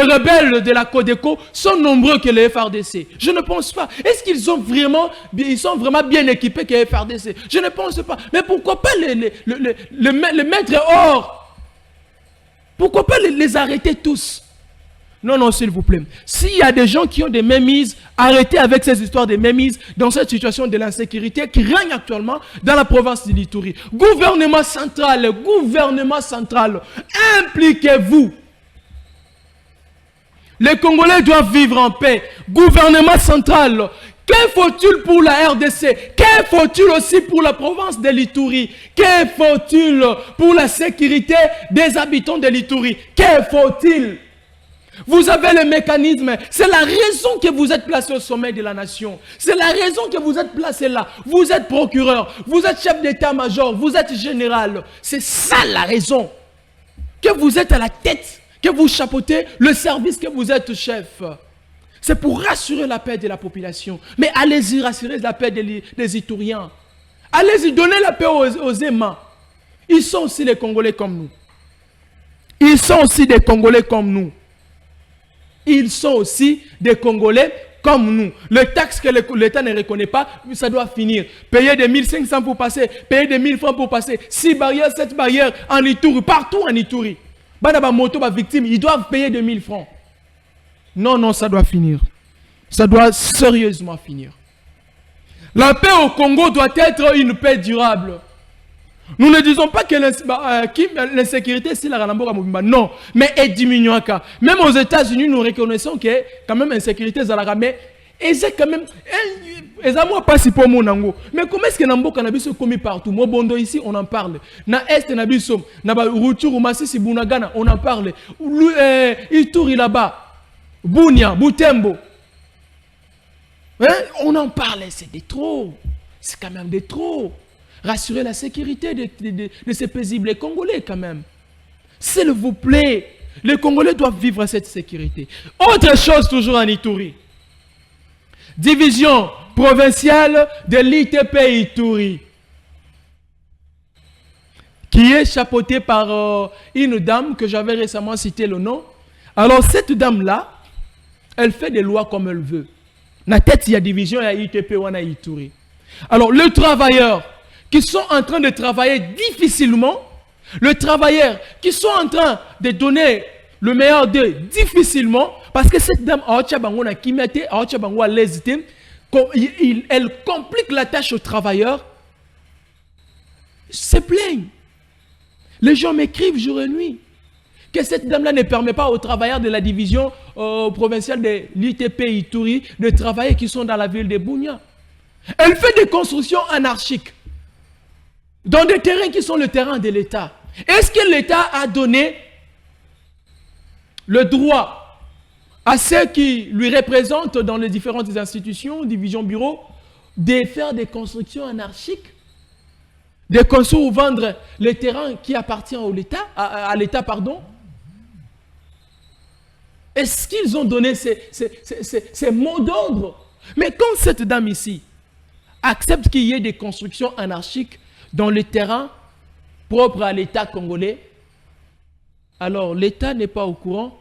B: rebelles de la Codeco sont nombreux que les FARDC? Je ne pense pas. Est-ce qu'ils sont vraiment bien équipés que les FARDC? Je ne pense pas. Mais pourquoi pas les mettre hors? Pourquoi pas les arrêter tous? Non, non, s'il vous plaît. S'il y a des gens qui ont des mémises, arrêtez avec ces histoires de mémises dans cette situation de l'insécurité qui règne actuellement dans la province de l'Ituri. Gouvernement central, impliquez-vous. Les Congolais doivent vivre en paix. Gouvernement central, que faut-il pour la RDC? Que faut-il aussi pour la province de l'Ituri? Que faut-il pour la sécurité des habitants de l'Ituri? Que faut-il? Vous avez le mécanisme. C'est la raison que vous êtes placé au sommet de la nation. C'est la raison que vous êtes placé là. Vous êtes procureur, vous êtes chef d'état-major, vous êtes général. C'est ça la raison. Que vous êtes à la tête, que vous chapeautez le service, que vous êtes chef. C'est pour rassurer la paix de la population. Mais allez-y rassurer la paix des Ituriens. Allez-y donner la paix aux aimants. Ils sont aussi des Congolais comme nous. Ils sont aussi des Congolais comme nous. Ils sont aussi des Congolais comme nous. Le taxe que l'État ne reconnaît pas, ça doit finir. Payer des 1500 pour passer, payer des 1000 francs pour passer. 6 barrières, 7 barrières en Ituri, partout en Ituri. Badaba moto, ba victime, ils doivent payer 2000 francs. Non, non, ça doit finir. Ça doit sérieusement finir. La paix au Congo doit être une paix durable. Nous ne disons pas que l'insécurité, c'est la Ranamboka Mobimba. Non, mais elle diminue. Même aux États-Unis, nous reconnaissons que quand même l'insécurité, mais c'est quand même. Pas si pour mon ango. Mais comment est-ce que Namboka Nabiso commis partout? Mobondo ici, on en parle. Na Est Nabiso, Naba Ruturu Masisi Bunagana, on en parle. Ituri là-bas, Bunia, Butembo. Hein? On en parle, c'est de trop. C'est quand même de trop. Rassurer la sécurité de ces paisibles Congolais quand même. S'il vous plaît, Les Congolais doivent vivre cette sécurité. Autre chose toujours en Ituri. Division provinciale de l'ITP Ituri, qui est chapeautée par une dame que j'avais récemment cité le nom. Alors cette dame-là, elle fait des lois comme elle veut. La tête, il y a division, il y a ITP, il y a Ituri. Alors les travailleurs qui sont en train de travailler difficilement, les travailleurs qui sont en train de donner le meilleur d'eux difficilement, parce que cette dame, elle complique la tâche aux travailleurs, se plaignent. Les gens m'écrivent jour et nuit que cette dame-là ne permet pas aux travailleurs de la division provinciale de l'ITP Ituri de travailler qui sont dans la ville de Bunia. Elle fait des constructions anarchiques dans des terrains qui sont le terrain de l'État. Est-ce que l'État a donné le droit à ceux qui lui représentent dans les différentes institutions, divisions, bureaux, de faire des constructions anarchiques, de construire ou vendre les terrains qui appartiennent à l'État, pardon? Est-ce qu'ils ont donné ces mots d'ordre? Mais quand cette dame ici accepte qu'il y ait des constructions anarchiques dans les terrains propres à l'État congolais, alors l'État n'est pas au courant.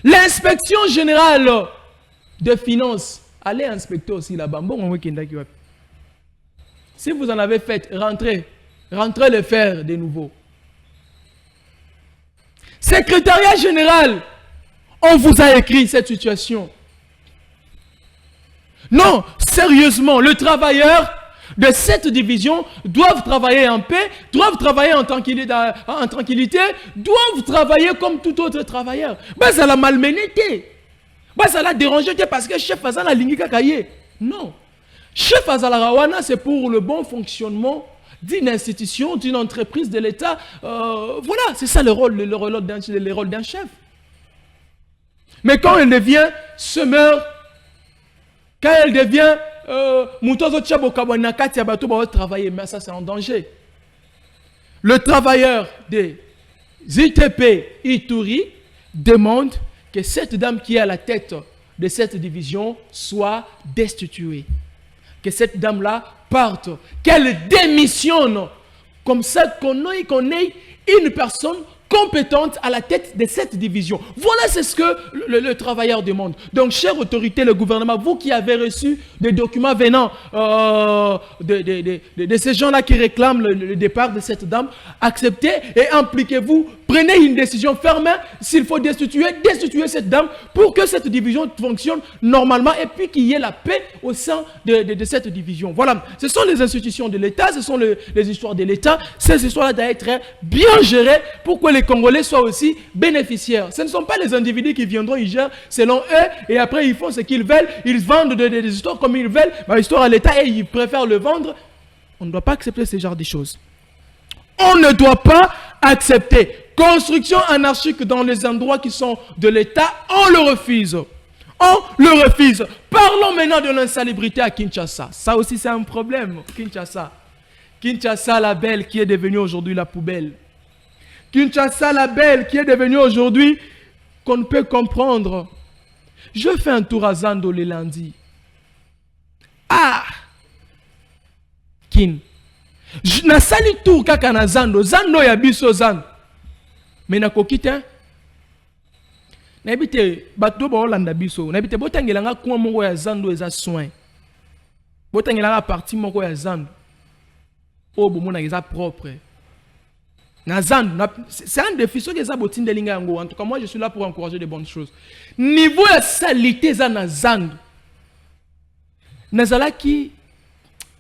B: L'inspection générale de finances, allez inspecter aussi là-bas. Si vous en avez fait, rentrez le faire de nouveau. Secrétariat général, on vous a écrit cette situation. Non, sérieusement, les travailleurs de cette division doivent travailler en paix, doivent travailler en tranquillité, doivent travailler comme tout autre travailleur. Ben, ça l'a malmené. Ben, ça l'a dérangé parce que chef Azala a lingi kakaye. Non. Chef Azala Rawana, c'est pour le bon fonctionnement d'une institution, d'une entreprise de l'État. Voilà, c'est ça le rôle d'un chef. Mais quand elle devient semeur, quand elle devient travailler, mais ça c'est en danger. Le travailleur des ITP Ituri demande que cette dame qui est à la tête de cette division soit destituée. Que cette dame-là parte, qu'elle démissionne. Comme ça qu'on ait une personne compétente à la tête de cette division. Voilà, c'est ce que le travailleur demande. Donc, chère autorité, le gouvernement, vous qui avez reçu des documents venant de ces gens-là qui réclament le départ de cette dame, acceptez et impliquez-vous. Prenez une décision ferme. S'il faut destituer cette dame pour que cette division fonctionne normalement et puis qu'il y ait la paix au sein de cette division. Voilà, ce sont les institutions de l'État, ce sont les histoires de l'État. Ces histoires-là doivent être bien gérées pour que les Congolais soient aussi bénéficiaires. Ce ne sont pas les individus qui viendront, ils gèrent selon eux et après ils font ce qu'ils veulent. Ils vendent des histoires comme ils veulent, l'histoire à l'État et ils préfèrent le vendre. On ne doit pas accepter ce genre de choses. On ne doit pas accepter. Construction anarchique dans les endroits qui sont de l'État, on le refuse. On le refuse. Parlons maintenant de l'insalubrité à Kinshasa. Ça aussi c'est un problème, Kinshasa. Kinshasa la belle qui est devenue aujourd'hui la poubelle. Kinshasa la belle qui est devenue aujourd'hui qu'on ne peut comprendre. Je fais un tour à Zando le lundi. Ah! Kin. Na sali tour kaka na Zando. Zando ya biso Zando. Mais na kokite. Na ebite bato ba Holanda biso. Na ebite botangela nga kwa moko ya Zando eza soin. Botangela nga partie moko ya Zando. O bomona eza propre. C'est un défi. En tout cas, moi, je suis là pour encourager de bonnes choses. Niveau de saleté, ça na Zando. Nazalaki,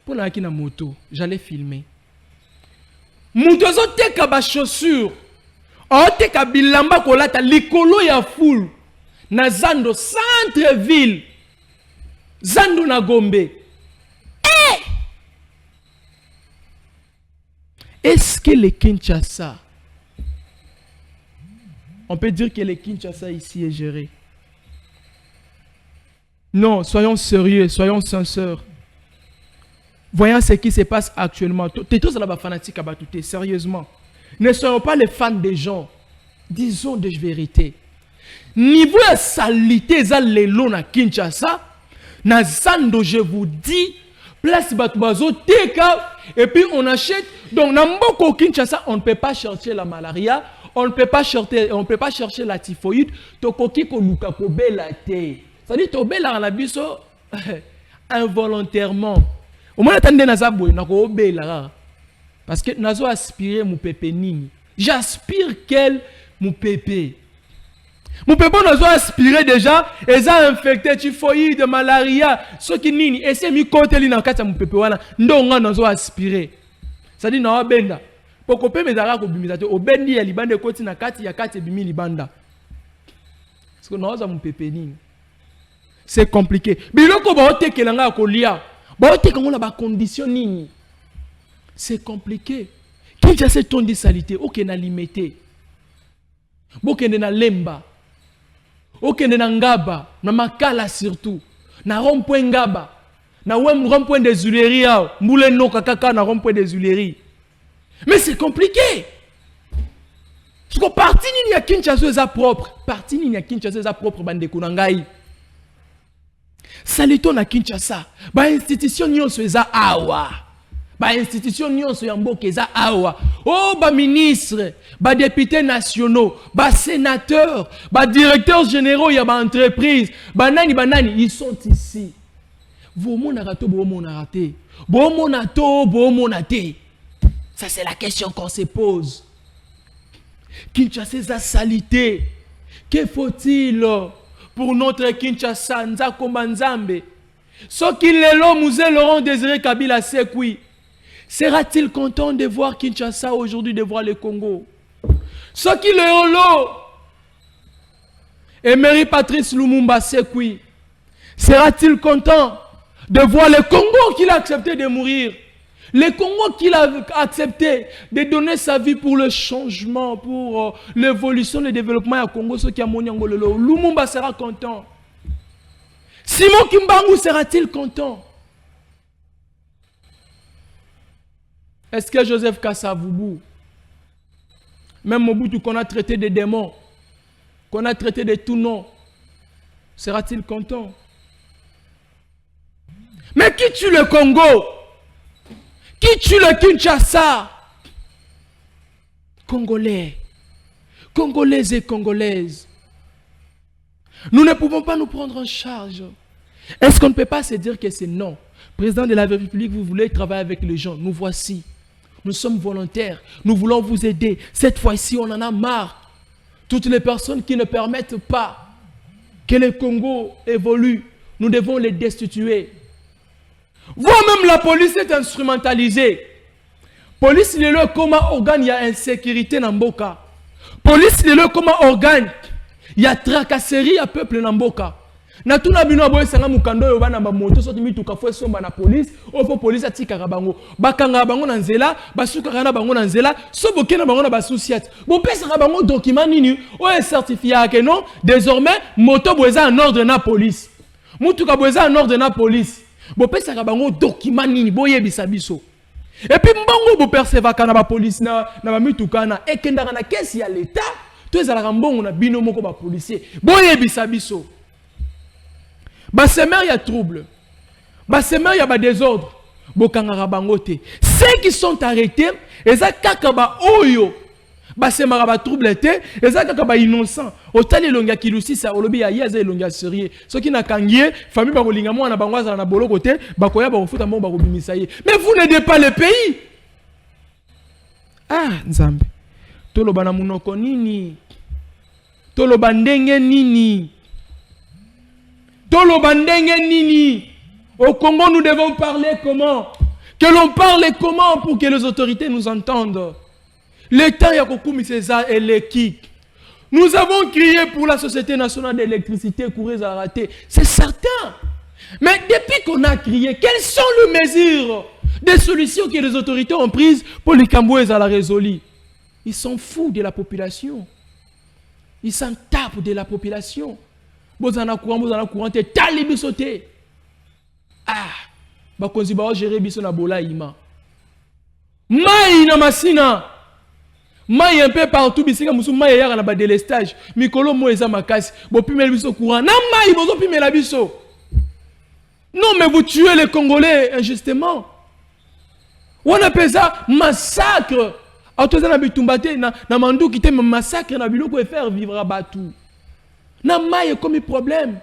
B: pour la na moto, j'allais filmer. Moto zo teka ba chaussure. O teka bilamba kolata likolo ya foule. Na Zando centre ville. Zando na Gombe. Est-ce que le Kinshasa, on peut dire que le Kinshasa ici est géré? Non, soyons sérieux, soyons sincères. Voyons ce qui se passe actuellement. T'es tous là-bas fanatiques à Batouté, sérieusement. Ne soyons pas les fans des gens. disons de vérité. Niveau de salité, ça l'élo na Kinshasa, na Zando, je vous dis, place Batubazo, Teka, et puis on achète. Donc, dans Mboko Kinshasa, on ne peut pas chercher la malaria, on ne peut pas chercher la typhoïde, tokoki ko luka ko bela te. C'est-à-dire, to bela la biso involontairement. Au moins, attendez na zabou, na ko bela. Parce que nazo aspiré mon pépé nini. J'aspire quel mon pépé. Mon pépé nazo aspiré déjà, et ça infecté typhoïde, malaria, ce qui nini, et c'est mi côté li na kata mon pépé wana, ndonga nazo aspiré. Ça dit na benda. Poko pe mezara ko bimizate, obendi ya libande koti na kati ya kati bimi libanda. Parce que nazo mon pépé nini. C'est compliqué. Biloko ba oteke langa ko lia. Ba oteke ngona ba condition nini. C'est compliqué. Qui j'ai cette ton de salité, aucun na limité. Bokende na lemba. Okende na ngaba, na makala surtout. Na rond-point ngaba. Na rond-point des Huileries, moule no kaka na rond-point des Huileries. Mais c'est compliqué. Parce que parti ni ya Kinshasa eza propre. Parti ni ya Kinshasa eza propre bande kunangai. Salito na Kinshasa. Ba institution nyonso eza awa. Ba institution nyonso ya mboka eza awa. Oh ba ministre, ba députés nationaux, ba sénateurs, ba directeurs généraux ya ba entreprise, ba nani, ils sont ici. Vous monarato, vous monarate. Vous monato, vous monate. Ça c'est la question qu'on se pose. Kinshasa sa salité. Que faut-il pour notre Kinshasa Nzakomba Nzambe? Ce qu'il est l'homme, Laurent Désiré Kabila Sekwi. Sera-t-il content de voir Kinshasa aujourd'hui, de voir le Congo? Ce qu'il est l'homme, Emery Patrice Lumumba Sekwi. Sera-t-il content de voir le Congo qu'il a accepté de mourir? Le Congo qu'il a accepté de donner sa vie pour le changement, pour l'évolution, le développement du Congo, ce qui a mon Yangololo. Lumumba sera content. Simon Kimbangu sera-t-il content? Est-ce que Joseph Kasavubu, même Mobutu qu'on a traité de démons, qu'on a traité de tout nom, sera-t-il content? Mais qui tue le Congo? Qui tue le Kinshasa? Congolais, Congolaises et Congolaises. Nous ne pouvons pas nous prendre en charge. Est-ce qu'on ne peut pas se dire que c'est non? Président de la République, vous voulez travailler avec les gens. Nous voici. Nous sommes volontaires. Nous voulons vous aider. Cette fois-ci, on en a marre. Toutes les personnes qui ne permettent pas que le Congo évolue, nous devons les destituer. Vous-même, la police est instrumentalisée. Police, il est là comme organe, il y a insécurité dans Mboka. Police, il est là comme organe, il y a tracasserie à peuple dans Mboka. Na tuna bino boye sanga mukando yo bana ba moto so timi tuka fo somba na police ofo police atika bango bakanga bango na nzela basuka kana bango na nzela so bokena bango na basusiat bo pesa bango document nini o est certifié que non désormais moto boza en ordre na police mutuka boza en ordre na police bo pesa bango document nini boye bisabiso et puis mbongo bo perceva kana ba police na ba mituka na ekenda na caisse ya l'état to ezala mbongo na bino moko ba policier boye bisabiso. Basemer, il y a trouble. Basemer, il y a désordre. Bokangara bangote. Ceux qui sont arrêtés, ils ont kakaba oyo. Basemer ba trouble été, ils ont kakaba innocent. Otali longa kilusi sa olobi ya yaze longa sérieux. Ceux qui na kangié, famille ba kolinga mo na bangwaza na bolo côté, bakoya ba kofuta mo ba kobimisa ye. Mais vous n'aidez pas le pays. Ah, Nzambe. Toloba na munoko nini? Toloba ndenge nini? Au Congo, nous devons parler comment? Que l'on parle comment pour que les autorités nous entendent? L'État Yakokoumi César et l'équipe. Nous avons crié pour la Société nationale d'électricité, Kourez a raté. C'est certain. Mais depuis qu'on a crié, quelles sont les mesures, des solutions que les autorités ont prises pour les Camboués à la résolu? Ils sont fous de la population. Ils s'en tapent de la population. Bozana courant, tali bisote. Ah, bakonzi ba gérer biso na bola ima. Mai na masina. Maï un peu partout, bisika musu maï yara na ba délestage. Mikolo mo eza makasi. Bo pimel biso courant. Na maï bozo pimela biso. Non mais vous tuez les Congolais injustement. On appelle ça massacre. Autoza na bitumbate na mandu qui te massacre na biloko et faire vivre à Batou. Na maï comme problème.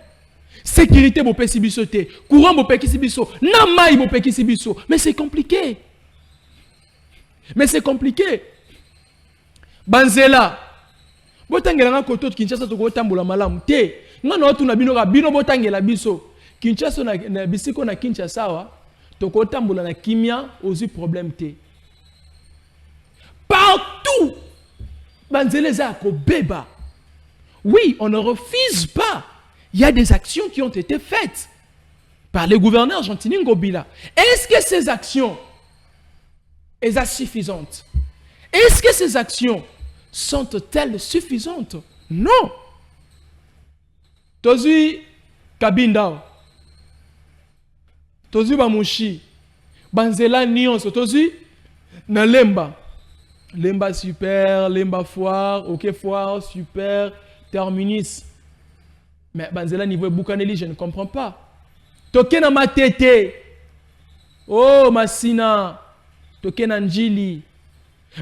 B: Sécurité bo pesi biso te. Courant bo peki biso. Na maï bo peki biso. Mais c'est compliqué. Mais c'est compliqué. Banzela. Botangela nga koto Kinshasa to ko tambola malamu te. Ngana watu na bino ka bino botangela biso. Kinshasa na bisiko na Kinshasa wa to ko tambola na kimia ozi problème te. Partout. Banzela za ko beba. Oui, on ne refuse pas. Il y a des actions qui ont été faites par le gouverneur Jean-Tini Ngobila. Est-ce que ces actions sont suffisantes? Est-ce que ces actions sont-elles suffisantes? Non. Tozi Kabinda, Tozi Bamushi, Banzela Nyonso, Tozi na Lemba. Lemba super, Lemba foire, ok foire, super, terminus. Mais Banzela niveau Boukaneli, je ne comprends pas. Toke na Matete. Oh Massina. Toke na Njili.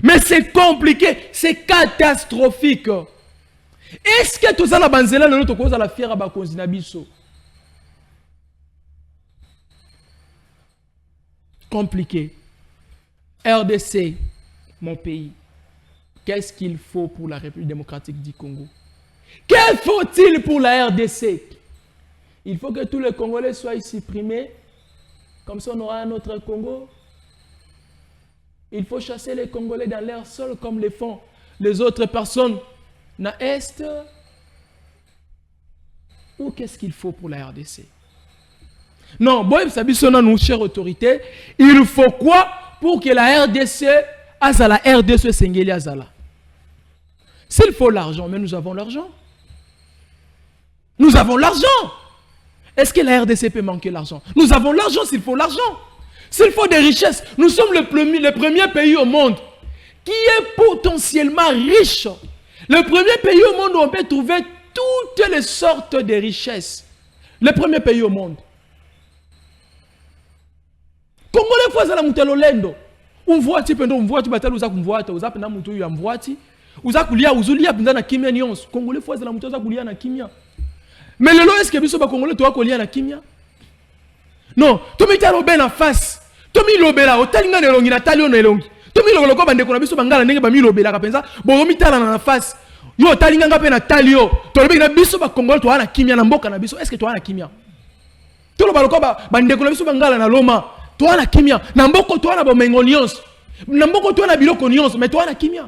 B: Mais c'est compliqué, c'est catastrophique. Est-ce que tout ça la Banzela na notre cause à la fière à Bakonzi na biso? Compliqué. RDC, mon pays. Qu'est-ce qu'il faut pour la République démocratique du Congo? Que faut-il pour la RDC? Il faut que tous les Congolais soient supprimés. Comme ça, on aura un autre Congo. Il faut chasser les Congolais dans leur sol comme le font les autres personnes. Na Est. Ou qu'est-ce qu'il faut pour la RDC? Non, bon, ça dit nos chères autorités. Il faut quoi pour que la RDC, Azala, RDC, Sengeli, Azala? S'il faut l'argent, mais nous avons l'argent. Nous avons l'argent. Est-ce que la RDC peut manquer l'argent? Nous avons l'argent s'il faut l'argent. S'il faut des richesses, nous sommes le premier pays au monde qui est potentiellement riche. Le premier pays au monde où on peut trouver toutes les sortes de richesses. Le premier pays au monde. Congolais fois la mutelo lendo. On voit tu pendo on voit tu batalo za kumvoata uzapenda mtu yu amvoati. Uzakulia uzulia pinda na kimia nyonso. Congolais fois la mutelo za kulia na kimia. Mais le est-ce que biso ba Congolais to akolia na kimia? Non, to mita lobe na face. To mi lobela otalinga ne longi na talio na elongi. To mi loko bande ko na biso bangala ndenge ba mi lobela ka penza bo mitala na face. Yo otalinga ngape na talio. To lobe na biso ba Congolais to ana kimia na mboka na biso. Est-ce que to ana kimia? To loba loko bande ko na biso bangala na loma. To ana kimia. Na mboko to ana ba mengo nyonso. Na mboko to ana biloko nyonso, mais to ana kimia.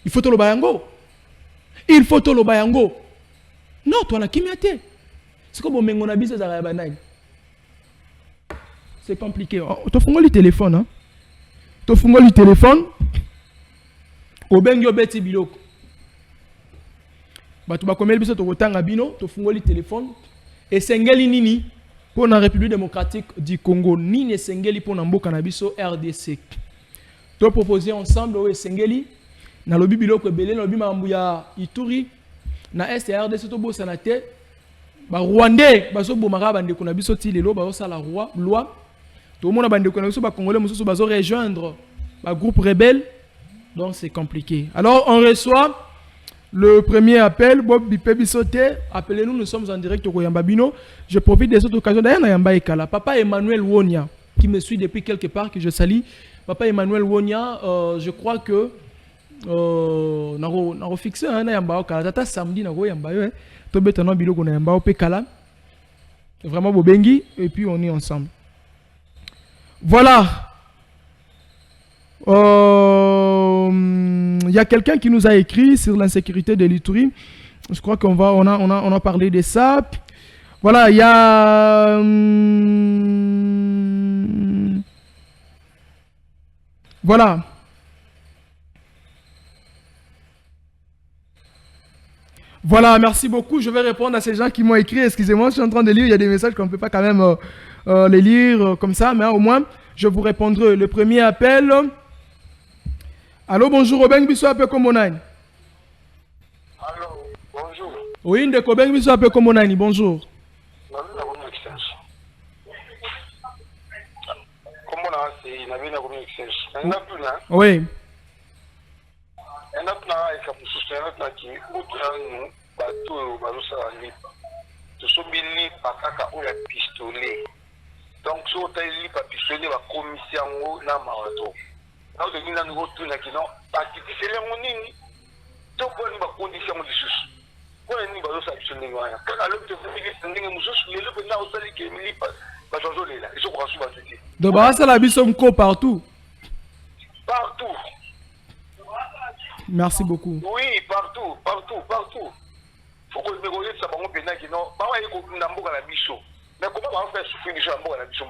B: Il faut to loba yango. Il faut to loba yango. Non, toi, on a kimia. C'est comme on a biso za banane. C'est compliqué. Tu fais le téléphone, hein? Tu fais le téléphone. Au bengi obeti biloko. Ba tu ba komel biso to kotanga bino, tu fais le téléphone. Et sengeli nini pour la République démocratique du Congo, nini sengeli pour na mboka na biso RDC. Tu proposer ensemble o sengeli na lobi biloko ebele na lobi mambu ya Ituri. Na SRDC to bosana te ba Rwandais baso bomaka bande ko na biso ti lelo ba osala loi to mona bande ko na biso ba Congolais mosusu bazo rejoindre ba groupe rebelle, donc c'est compliqué. Alors on reçoit le premier appel Bob Bipé Bisoté, appelez-nous, nous sommes en direct au Koyamba Bino. Je profite de cette occasion d'ailleurs na Yamba Ekala. Papa Emmanuel Wonia qui me suit depuis quelque part, que je salue. Papa Emmanuel Wonia, je crois que naro fixé na yamba o kala tata samedi naro yamba yo to betana biloko na yamba o pe kala vraiment bobengi et puis on est ensemble. Voilà. Il y a quelqu'un qui nous a écrit sur l'insécurité de l'Ituri. Je crois qu'on a parlé de ça. Voilà, il y a voilà. Voilà, merci beaucoup. Je vais répondre à ces gens qui m'ont écrit. Excusez-moi, je suis en train de lire. Il y a des messages qu'on ne peut pas quand même les lire comme ça, mais au moins, je vous répondrai. Le premier appel, Allô, bonjour, Obeng Biso appelle comme Onani.
D: Allô, bonjour.
B: Oui, Ndeko Obeng Biso appelle comme Onani, bonjour.
D: Comment on a fait? Il avait une exchange.
B: Oui.
D: Un autre n'a pas pu soutenir un qui nous bateau balusa ni. Tout ce bini pakaka ou la pistolet. Donc si on t'a dit pas pistolet va commission ou na marathon. Là de nous nous retourne qui non parce que c'est les monini. Tout pour nous condition de sus. Pour nous balusa pistolet noya. Quand l'autre te fait que ndenge musus les autres na osali que mili pas changer là. Ils sont reçus par tout.
B: De base la biso mko partout.
D: Partout.
B: Merci beaucoup.
D: Oui, partout. Faut que me regarde ça bango pena qui non, ba wa yiko ndamboka la biso. Mais comment on va faire souffrir les gens à la biso?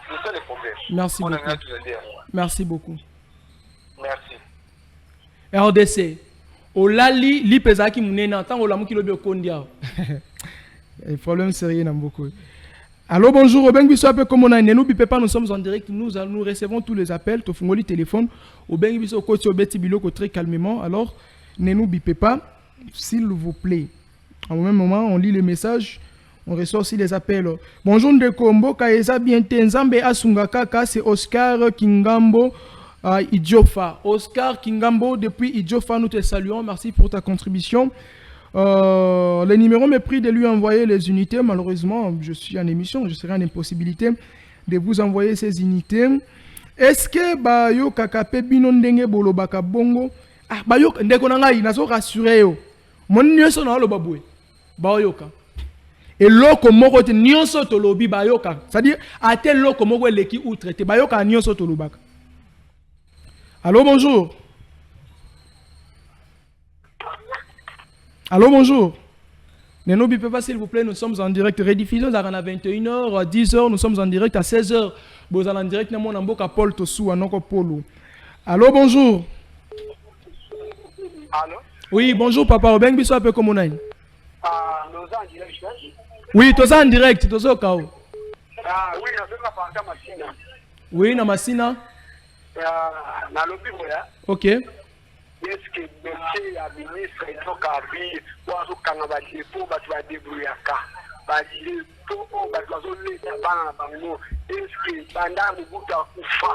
D: C'est ça le problème.
B: Merci beaucoup. Merci beaucoup.
D: Merci.
B: RDC. Olali li pezaki munena tant olamu ki lobi okondia. Le problème sérieux na beaucoup. Allô, bonjour, Obeng Biso appelle comme on a nous bipé pas, nous sommes en direct, nous recevons tous les appels, tu fais téléphone, Obeng Biso coach au Betty Biloko très calmement, alors ne nous bipez pas, s'il vous plaît. Au même moment, on lit les messages, on reçoit aussi les appels. Bonjour Ndekombo, Kaeza Biente, Nzambe Asunga Kaka, c'est Oscar Kingambo Idjofa. Oscar Kingambo, depuis Idjofa, nous te saluons, merci pour ta contribution. Le numéro me prie de lui envoyer les unités. Malheureusement, je suis en émission, je serai en impossibilité de vous envoyer ces unités. Est-ce que Bayo Kakape Binondenge Bolo Baka Bongo? Ah, Bayo Ndeko Nangai, nazo rassuré yo. Mon nyonso na lo baboué. Bayoka. Et loko moko te nyonso to lobi Bayoka. C'est-à-dire, à tel loko moko leki ou traité. Bayoka nyonso to lobaka. Allô, bonjour. Allô, bonjour. Ne nous bipez pas, s'il vous plaît, nous sommes en direct. Rediffusion à 21h, à 10h, nous sommes en direct à 16h. Vous allez en direct, nous sommes en Paul Tossou, à Noko Polo. Allô, bonjour.
D: Allô?
B: Oui, bonjour, papa. Obeng Biso appelle comme on a.
D: Nous en direct.
B: Oui, tu es en direct, tu es au cas où.
D: Oui, nous sommes à Massina.
B: Oui, na Massina.
D: Na lobby, voilà.
B: Ok.
D: Est-ce que monsieur la ministre est au Kabi, ou à Kanabadi, pour battre la débrouillaka? Badi, pour battre la zone de Bango. Est-ce que Banda Mubuta Kufa,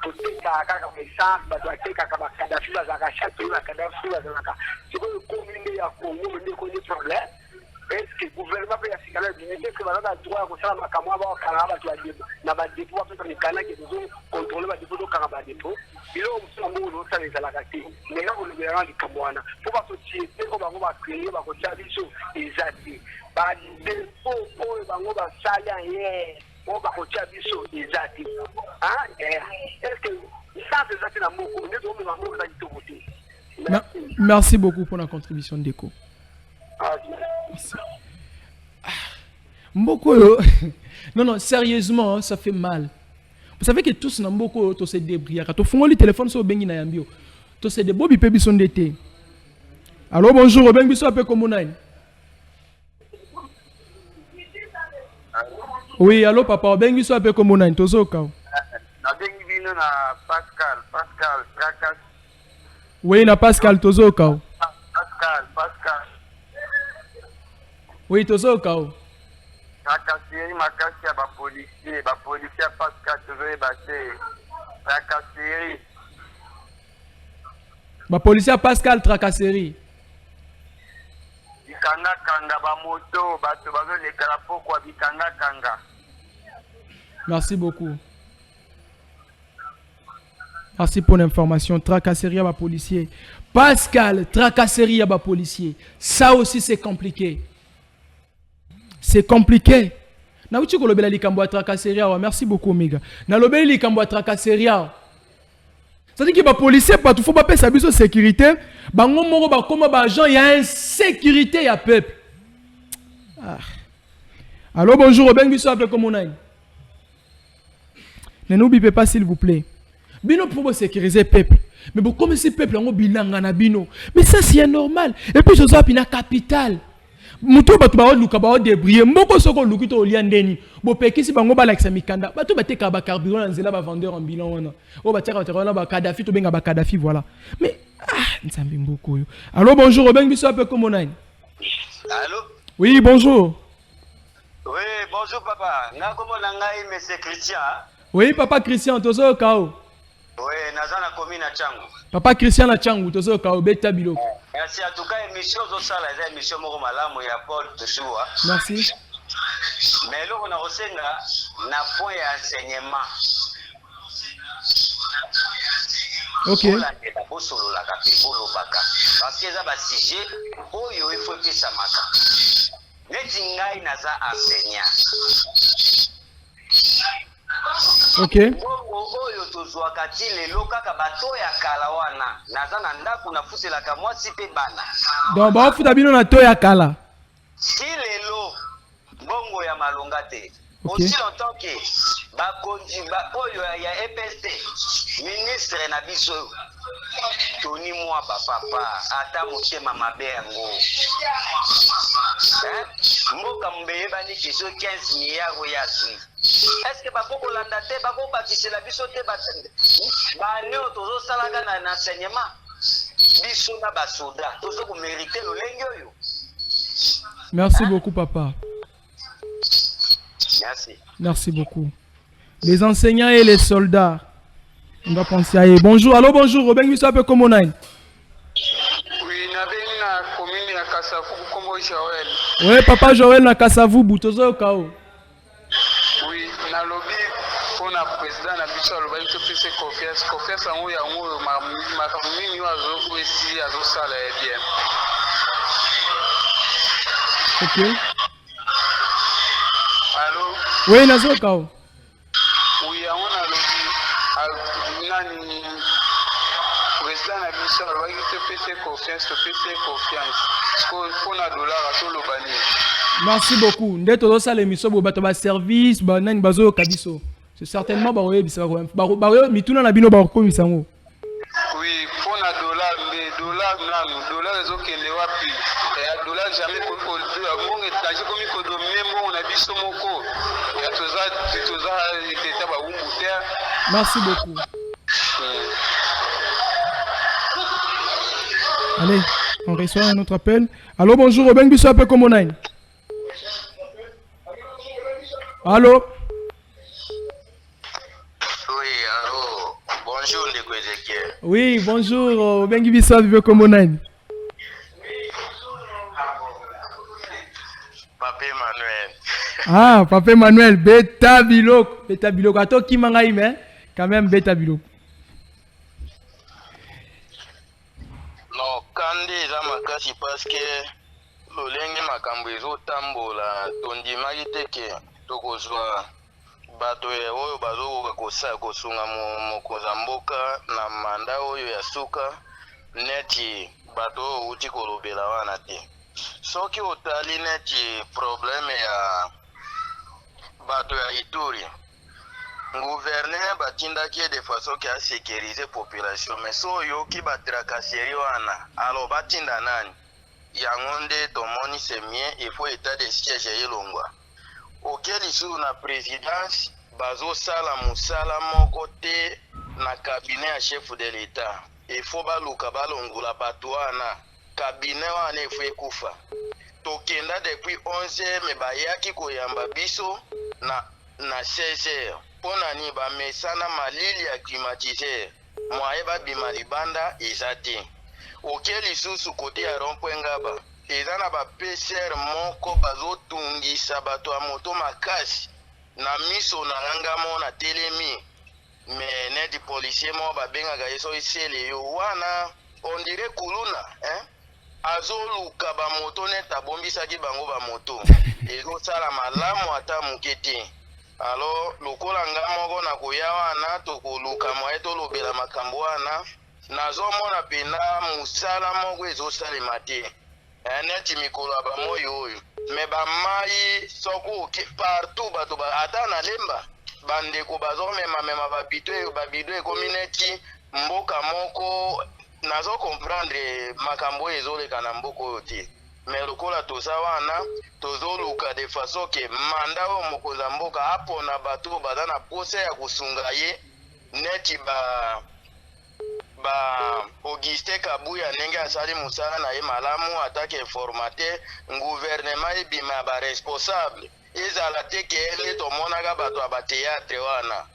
D: pour Kaka Kaka, battre Kaka Kadafi, la Zakachato, la Kadafi, la Zaka. C'est comme le communiqué à Congo, mais qu'on est problème. Est-ce que le gouvernement peut y avoir des unités que Banda doit conserver ma Kamaba, Kanaba, na Badipo, après le Kana qui nous contrôler Badipo, Kanaba Depo. Il a aussi un mot de les alagati. Mais là, vous le verrez en Kamwana. Pour pas société, on va créer, on va faire des choses exactes. Badipo, on va saler, on va faire des choses exactes. Est-ce que ça, c'est ça qui est la mot, on est dans le monde de
B: Merci beaucoup pour la contribution d'Eco. Mboko, non, non, sérieusement, ça fait mal. Vous savez que tous dans Mboko, tous se débrouillent. Quand on fait le téléphone sur Bengi Nayambio, tous se débrouillent, ils peuvent son d'été. Allô, bonjour, Bengi Biso appelle comme on a. Oui, allô, papa, Bengi Biso appelle comme on a. Tous au cas.
D: Pascal, Tracas.
B: Oui, na Pascal, tous au cas.
D: Pascal.
B: Oui, tous au cas.
D: Tracasserie, makasi ya policier Pascal, toujours batté. Tracasserie.
B: Policier Pascal, tracasserie.
D: Kanga moto, bato bazo le kalapo kwa kanga.
B: Merci beaucoup. Merci pour l'information. Tracasserie à policier. Pascal, tracasserie à policier. Ça aussi c'est compliqué. C'est compliqué. Na uchi ko lobela likambo ya tracasserie. Merci beaucoup Omega. Na lobela likambo ya tracasserie. C'est-à-dire que les policiers pas tout faut pas payer sa biso sécurité. Bango moko ba koma ba agent ya insécurité ya peuple. Ah. Allô, bonjour, Obeng Biso appelle comme on a. Ne n'oubliez pas s'il vous plaît. Bino pour sécuriser le peuple. Mais comme si le peuple a bilanga na bino. Mais ça c'est normal. Et puis je suis à la capitale. muto bato ba luka ba débrouiller mboko soko luki to lia ndeni bo pekisi bango ba lakisa mikanda bato bateka ba carburant na nzela ba vendeur en bilan wana o bateka ba ba Kadhafi to benga ba Kadhafi voilà mais nzambe mboko yo. Allô bonjour Robin biso ape comme nani.
C: Allô?
B: Oui bonjour.
C: Oui bonjour papa nga komona ngai monsieur Christian.
B: Oui papa Christian tozo kao.
C: Oui nazana commune na Changu.
B: Papa Christian na Changu tozo kao beta biloko.
C: Merci en tout cas émission zo sala za émission moko malamu ya Paul Toussoua.
B: Merci.
C: Mais là on a resenga na point ya enseignement.
B: OK.
C: Parce que ça va sujet oyo il faut que ça maka. Neti ngai naza enseignant.
B: OK.
C: Oyo tozwaka ti lelo kaka bato ya kala wana naza na ndako nafuselaka mwasi pe bana.
B: Donc ba futa bino na to ya kala.
C: Si lelo bongo ya malonga te.
B: Okay.
C: Aussi longtemps que bakonzi ba oyo ya EPST ministre na biso Tony moi papa ata motema mabe yango. Mboka mbeye bani kiso 15 milliards ya zwi. Est-ce que bako landa te bako bakise la biso te batende. Ba neo tozo salaka na enseignement. Biso na basoda tozo ko mériter lo lengo yo.
B: Merci beaucoup papa.
C: Merci.
B: Merci beaucoup. Les enseignants et les soldats. On va penser à eux. Bonjour, allô, bonjour. Robin, vous savez comment on a?
E: Oui, na commune ya Kasavubu comme Joël.
B: Oui, papa Joël na Kasavubu, tozo kao.
E: Oui, na lobby pour na président na biso aloba to pese confiance en ya ngo ma commune yo azo ici azo sala bien.
B: OK.
E: Allô?
B: Oui, nazo kao.
E: Oui, on a lobby nani président na biso aloba to pese confiance pour na dollar to lobani.
B: Merci beaucoup. Nde tozo sala émission bo bato ba service ba nani bazo kabiso. C'est certainement ba oye bisa ba oye mituna na bino ba ko misango.
E: Oui, pour na dollar ezo kende wapi? Ya dollar jamais ko mon étage comme ko dominer mon na biso moko. Ya toza teta ba umbuter.
B: Merci beaucoup. Allez, on reçoit un autre appel. Allô, bonjour, Robin Bisso, appel comme on a. Allô?
C: Oui, allô. Bonjour, Ndeko Ezekiel.
B: Oui, bonjour, Robin Bisso, appel comme on a.
C: Papa Emmanuel.
B: Ah, Papa Emmanuel, Beta Biloko. Beta Biloko. Attends, qui m'a dit, mais quand même, Beta Biloko.
F: Non, kandi eza makasi parce que lolenge makambo ezotambola tondimaki teke tokozwa bato oyo bazokoka kosunga mokonzi ya mboka na manda oyo ya suka neti bato oyo outi kolobela wana te. Soki otali neti probleme ya bato ya Ituri, gouverneur batindaki de façon ki a sécuriser population, mais so yoki batrakaseri wana alors batinda nani yango nde tomoni c'est mien, il faut état de siège elongwa okeli sur na présidence bazosala mosala moko te na cabinet ya chef de l'état. Il faut baluka balongola bato wana cabinet wana il faut ekufa tokenda depuis 11h me bayaki koyamba biso na 16h pona ni ba mesana malili ya climatiseur mwaye babima libanda eza te okeli susu kote ya rond-point Ngaba eza na ba PCR moko bazotungisa bato ya moto makasi na miso na ngamo na telemi me neti policier mo babengaka yeso isele yo wana on dirait kuluna azoluka ba moto neta bombisaki bango ba moto ezosala malamu ata moke te. Alors lokola nga moko na koya wana tokoluka mwaye tolobela makambo wana nazomona pena musala moko ezosalema te neti mikolo ya bamoyo oyo me bamai soko partout bato ata na lemba bandeko bazomemamema babido ekomi neti mboka moko nazo comprendre makambo oyo ezoleka na mboka oyo te mais lokola toza wana tozoluka de façon ke manda oyo mokonzi ya mboka apona bato baza na posa ya kosunga ye neti Auguste Kabuya ndenge asali musala na ye malamu atake informateur gouvernement ebima ba responsable ezala te ke ele tomonaka bato ya bateatre wana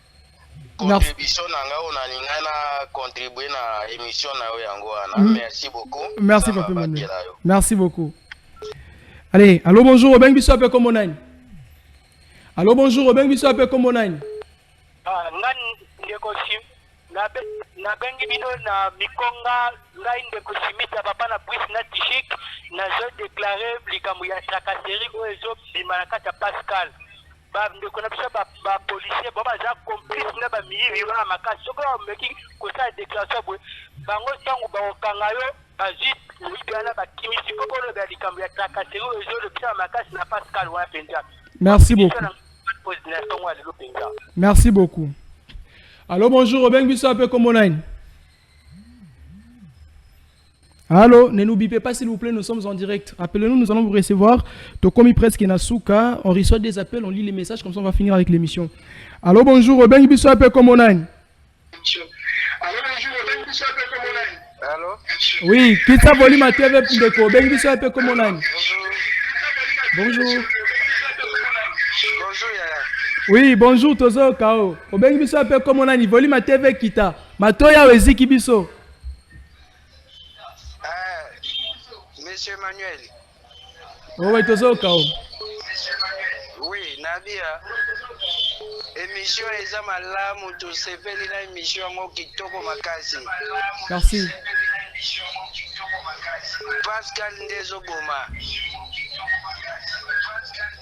F: contribution nanga ona lingana contribuer na émission na yo yango wana. Merci beaucoup.
B: Merci papa Manuel. Merci beaucoup. Allez, allô bonjour, Obeng biso ape comme onani. Allô bonjour, Obeng biso ape comme onani.
D: Ah, ngan ndeko sim na bengi bino na mikonga ngai ndeko simita papa na bris na tishik na zo déclarer likambo ya tracasserie oyo bima na kata Pascal. Ba ndeko na biso ba policier ba baza complice na ba miyibi wana makasi soko meki ko sa déclaration bwe bango tango ba okanga yo azit wigana ba kimisi koko lo ba likambo ya tracasserie oyo le biso makasi na Pascal wa penja.
B: Merci beaucoup. Merci beaucoup. Allô, bonjour, Obeng biso ape comme onani. Allô, ne nous bipez pas s'il vous plaît, nous sommes en direct. Appelez-nous, nous allons vous recevoir. Tokomi presque Nasuka, on reçoit des appels, on lit les messages, comme ça on va finir avec l'émission. Allô, bonjour, Obeng biso ape comme onani.
D: Allô, bonjour, Obeng biso ape comme onani.
F: Allô?
B: Oui, quitte sa volume à TV ndeko, Obeng biso ape comme onani. Bonjour.
F: Bonjour Yaya.
B: Oui, bonjour Tozo Kao. Obeng biso ape comme onani, volume à TV kita. Matoya weziki biso.
F: Monsieur Manuel.
B: Oui, Tozo Kao.
F: Oui, Nabia. Émission eza malamu to sepeli na émission ngo kitoko makasi.
B: Merci.
F: Pascal Ndezo Boma.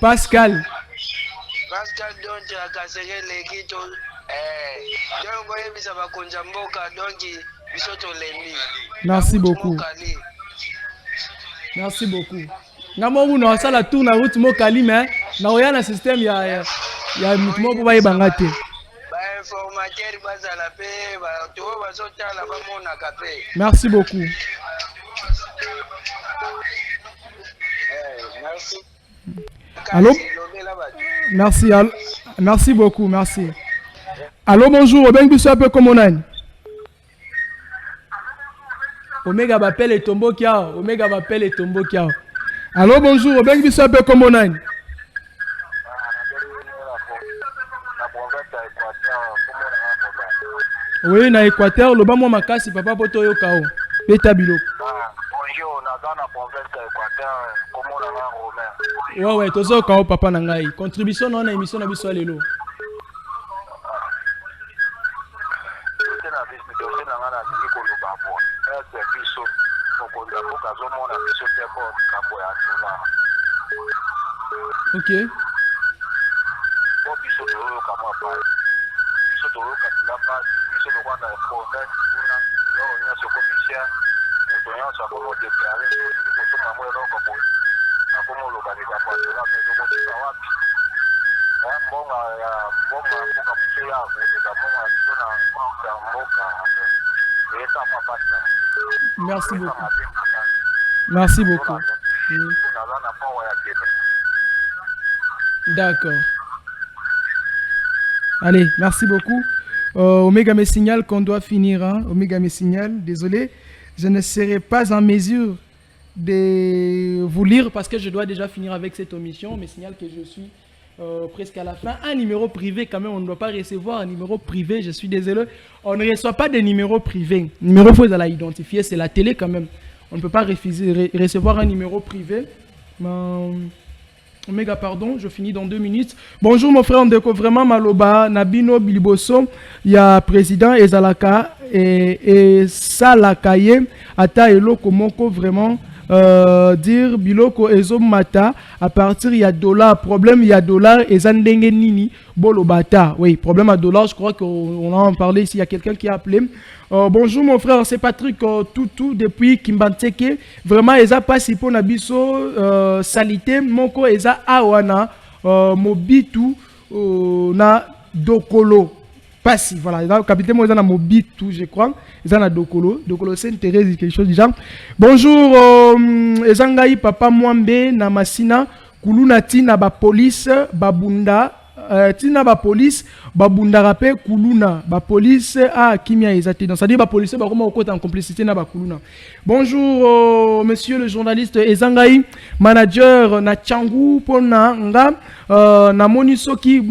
B: Pascal
F: donc akasege lekito donc oyebisa bakonza mboka donc biso tolemi.
B: Merci beaucoup. Merci beaucoup. Ngamo una sala tour na route mokali mais na oya na système ya mutumo po baye bangate.
F: Ba informateur bazala pe ba to bazotala ba mona kape.
B: Merci beaucoup.
F: Merci.
B: Allô? Merci. Merci beaucoup, merci. Allô, bonjour, Obeng biso ape comme onani. Omega m'appelle et tombo kia. Omega m'appelle et tombo kia. Allô, bonjour, Obeng biso ape comme onani. Oui, na Équateur, le bas moi makasi papa poto yo kao. Beta bilo.
F: Bonjour, na dans la province d'Équateur, comment on a Romain.
B: Ouais, tozo kao papa na ngai. Contribution na émission na biso lelo. Ok. Merci beaucoup. Merci beaucoup. D'accord. Allez, merci beaucoup. Omega me signale qu'on doit finir. Hein? Omega me signale, désolé. Je ne serai pas en mesure de vous lire parce que je dois déjà finir avec cette omission. Me signale que je suis presque à la fin. Un numéro privé, quand même, on ne doit pas recevoir un numéro privé. Je suis désolé. On ne reçoit pas des numéros privés. Numéro, il faut l'identifier. C'est la télé, quand même. On ne peut pas refuser, recevoir un numéro privé. Omega, pardon, je finis dans 2 minutes. Bonjour mon frère Ndeko, vraiment Maloba, Nabino Biliboso, il y a président Ezalaka et Salakaye, Ata Eloko Moko, vraiment, dire Biloko Ezo Mata, à partir il y a dollar, problème il y a dollar, et Zandenge Nini, Bolobata. Oui, problème à dollar, je crois qu'on en parlé ici, il y a quelqu'un qui a appelé. Bonjour mon frère, c'est Patrick Toutou depuis Kimbanteke. Vraiment, eza pasi po na biso salité moko eza awana mobitu na dokolo.
G: Passi, voilà. Le capitaine, moi, ils ont un mobile tout, je crois. Ils ont un Dokolo. Dokolo, c'est Thérèse, quelque chose du genre. Bonjour, Ezangaï, papa Mwambe, Namasina, Kuluna Tina, ba police, babunda, Tina, ba police, babunda rapé, Kuluna, ba police, Kimia, Ezate. Donc, ça dit, ba police, ba comment au côté en complicité, na ba Kuluna. Bonjour, monsieur le journaliste Ezangaï, manager, na Tchangou, Pona, Nga, na Monisoki,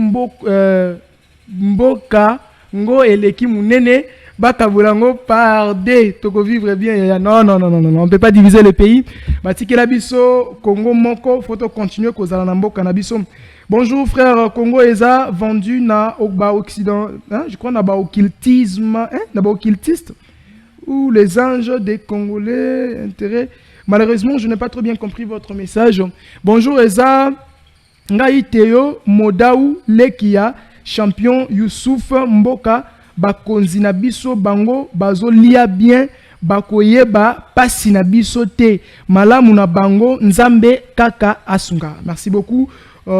G: Mboka ngo eleki munene bakabulango par D toko vivre bien non on peut pas diviser le pays batikela biso Congo moko faut continuer kozala na mboka na biso. Bonjour frère, Congo eza vendu na ba occident je crois na ba occultisme na ba occultiste ou les anges des Congolais intérêt. Malheureusement je n'ai pas trop bien compris votre message. Bonjour eza ngai Théo Modaou Lekia champion Youssouf Mboka bakonzi na biso bango bazo lia bien bakoyeba pasi na biso te malamu na bango nzambe kaka asunga. Merci beaucoup. Voilà,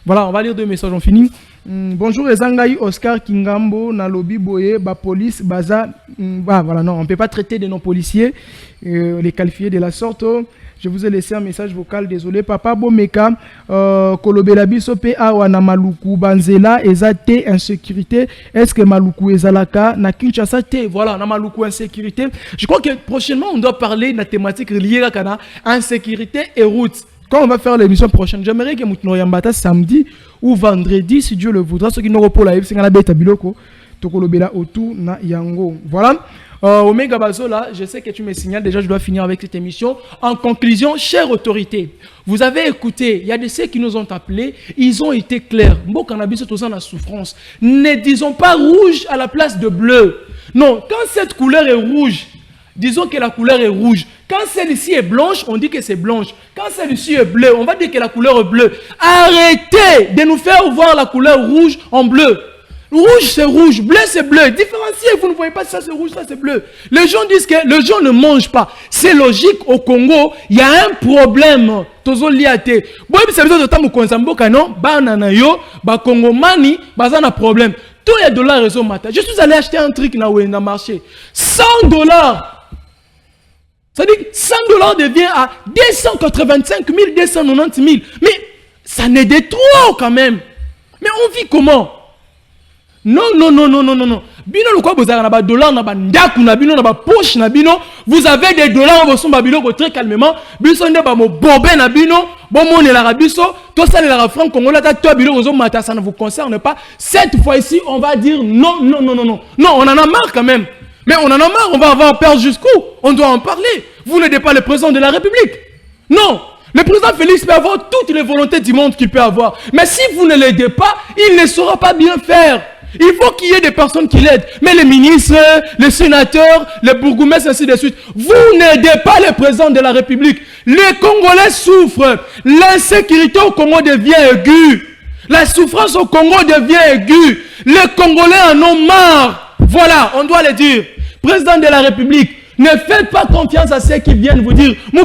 G: on va lire deux messages, on finit. Bonjour Ezangaï Oscar Kingambo na lobi boye ba police baza voilà non on peut pas traiter de non policiers les qualifier de la sorte. Je vous ai laissé un message vocal, désolé. Papa Bomeka, Kolobela biso pe awa na Maluku, Banzela, ezate insécurité. Est-ce que Maluku ezalaka na Kinshasa te? Voilà, na Maluku insécurité. Je crois que prochainement on doit parler de la thématique liée à la insécurité et route. Quand on va faire l'émission prochaine, j'aimerais que Moutno Yambata samedi ou vendredi, si Dieu le voudra, ceux qui n'auront pas la live, c'est la bête à Biloko, Tokolobela Otu na Yango. Voilà. Omega Bazola, je sais que tu me signales, déjà je dois finir avec cette émission. En conclusion, chère autorité, vous avez écouté, il y a de ceux qui nous ont appelés, ils ont été clairs. Bon, cannabis est en la souffrance. Ne disons pas rouge à la place de bleu. Non, quand cette couleur est rouge, disons que la couleur est rouge. Quand celle-ci est blanche, on dit que c'est blanche. Quand celle-ci est bleue, on va dire que la couleur est bleue. Arrêtez de nous faire voir la couleur rouge en bleu. Rouge c'est rouge, bleu c'est bleu. Différenciez, vous ne voyez pas ça c'est rouge, ça c'est bleu. Les gens disent que les gens ne mangent pas. C'est logique au Congo, il y a un problème. Tozo liate. Bon, c'est besoin de temps pour konzamboka non, banana yo, ba Congomani, baza na problème. Tout est de la raison matin. Je suis allé acheter un truc na le marché. $100. Ça dit que $100 devient à 285 000, 290 000. Mais ça n'est de trop quand même. Mais on vit comment? Non. Bino le quoi vous avez na $, na ndaku na bino na poche na bino, vous avez des dollars vous sont babilo très calmement, biso nde ba mo bobé na bino, bon mon la rabiso, tout ça la franc congolais ta toi bilo vous mata ça ne vous concerne pas. Cette fois-ci, on va dire non. Non, on en a marre quand même. Mais on en a marre, on va avoir peur jusqu'où? On doit en parler. Vous n'êtes pas le président de la République. Non. Le président Félix peut avoir toutes les volontés du monde qu'il peut avoir. Mais si vous ne l'aidez pas, il ne saura pas bien faire. Il faut qu'il y ait des personnes qui l'aident. Mais les ministres, les sénateurs, les bourgmestres, ainsi de suite. Vous n'aidez pas le président de la République. Les Congolais souffrent. L'insécurité au Congo devient aiguë. La souffrance au Congo devient aiguë. Les Congolais en ont marre. Voilà, on doit le dire. Président de la République, ne faites pas confiance à ceux qui viennent vous dire ne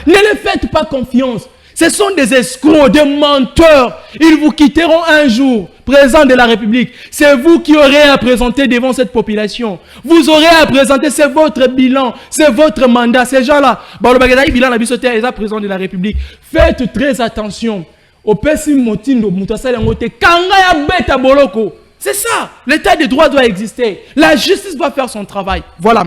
G: les faites pas confiance. Ce sont des escrocs, des menteurs. Ils vous quitteront un jour. Président de la République, c'est vous qui aurez à présenter devant cette population. Vous aurez à présenter, c'est votre bilan, c'est votre mandat. Ces gens-là, président de la République, faites très attention. C'est ça, l'état de droit doit exister. La justice doit faire son travail. Voilà.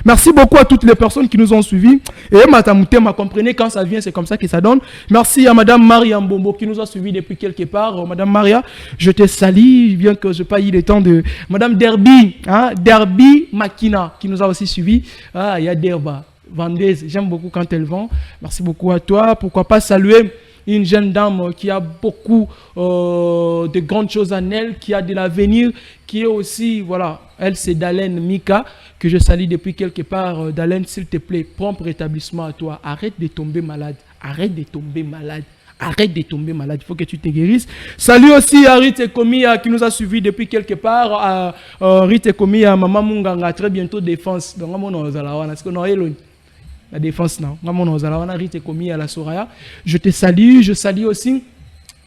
G: Merci beaucoup à toutes les personnes qui nous ont suivis. Et Madame Moutema, comprenez, quand ça vient, c'est comme ça que ça donne. Merci à Madame Maria Mbombo qui nous a suivis depuis quelque part. Madame Maria, je te salue, bien que je n'ai pas eu le temps de... Madame Derby, Derby Makina qui nous a aussi suivis. Il y a Derba, vendeuse, j'aime beaucoup quand elle vend. Merci beaucoup à toi. Pourquoi pas saluer une jeune dame qui a beaucoup de grandes choses en elle, qui a de l'avenir, qui est aussi, voilà, elle c'est Dalen Mika, que je salue depuis quelque part. Dalen, s'il te plaît, prompt rétablissement à toi. Arrête de tomber malade. Arrête de tomber malade. Arrête de tomber malade. Il faut que tu te guérisses. Salut aussi à Rite Komia qui nous a suivis depuis quelque part. Rite Komia, Maman Munganga, très bientôt défense. Donc, la défense, non. Je te salue. Je salue aussi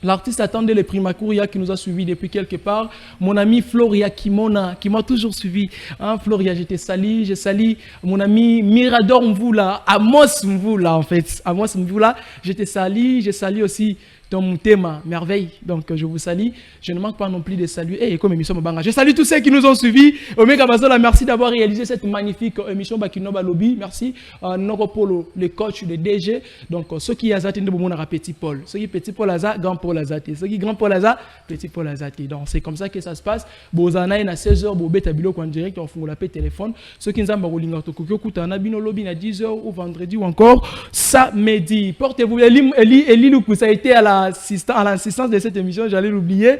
B: L'artiste attendait les Primakouria qui nous a suivis depuis quelque part. Mon ami Floria Kimona, qui m'a toujours suivi. Hein, Floria, je te salue. Je salue mon ami Mirador Mvoula, Amos Mvoula en fait. Amos Mvoula, je te salue. Je salue aussi ton thème, merveille. Donc, je vous salue. Je ne manque pas non plus de saluer. Et comme émission Mabanga, je salue tous ceux qui nous ont suivis. Omega Bazola, merci d'avoir réalisé cette magnifique émission Bakinoba Lobby. Merci. Noro Polo, le coach, le DG. Donc, ceux qui ont atteint de mon Petit Paul. Ceux qui Petit Paul Aza, Grand Paul Azate. Ceux qui Grand Paul Aza, Petit Paul Azate. Donc, c'est comme ça que ça se passe. Bozana, il y a 16h, Bobé Tabilo, en direct, on fait la paix téléphone. Ceux qui ont Barolinga Tokyo, Koutana, Bino Lobby, à 10h ou vendredi ou encore samedi. Portez-vous. Eli Lukou, ça a été à l'assistance de cette émission, j'allais l'oublier.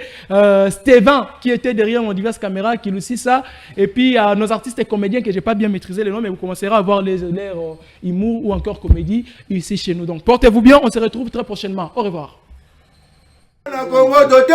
B: Stévan, qui était derrière mon diverses caméras, qui nous suit ça. Et puis, nos artistes et comédiens que je n'ai pas bien maîtrisé les noms, mais vous commencerez à voir les humour ou encore comédie ici chez nous. Donc, portez-vous bien, on se retrouve très prochainement. Au revoir.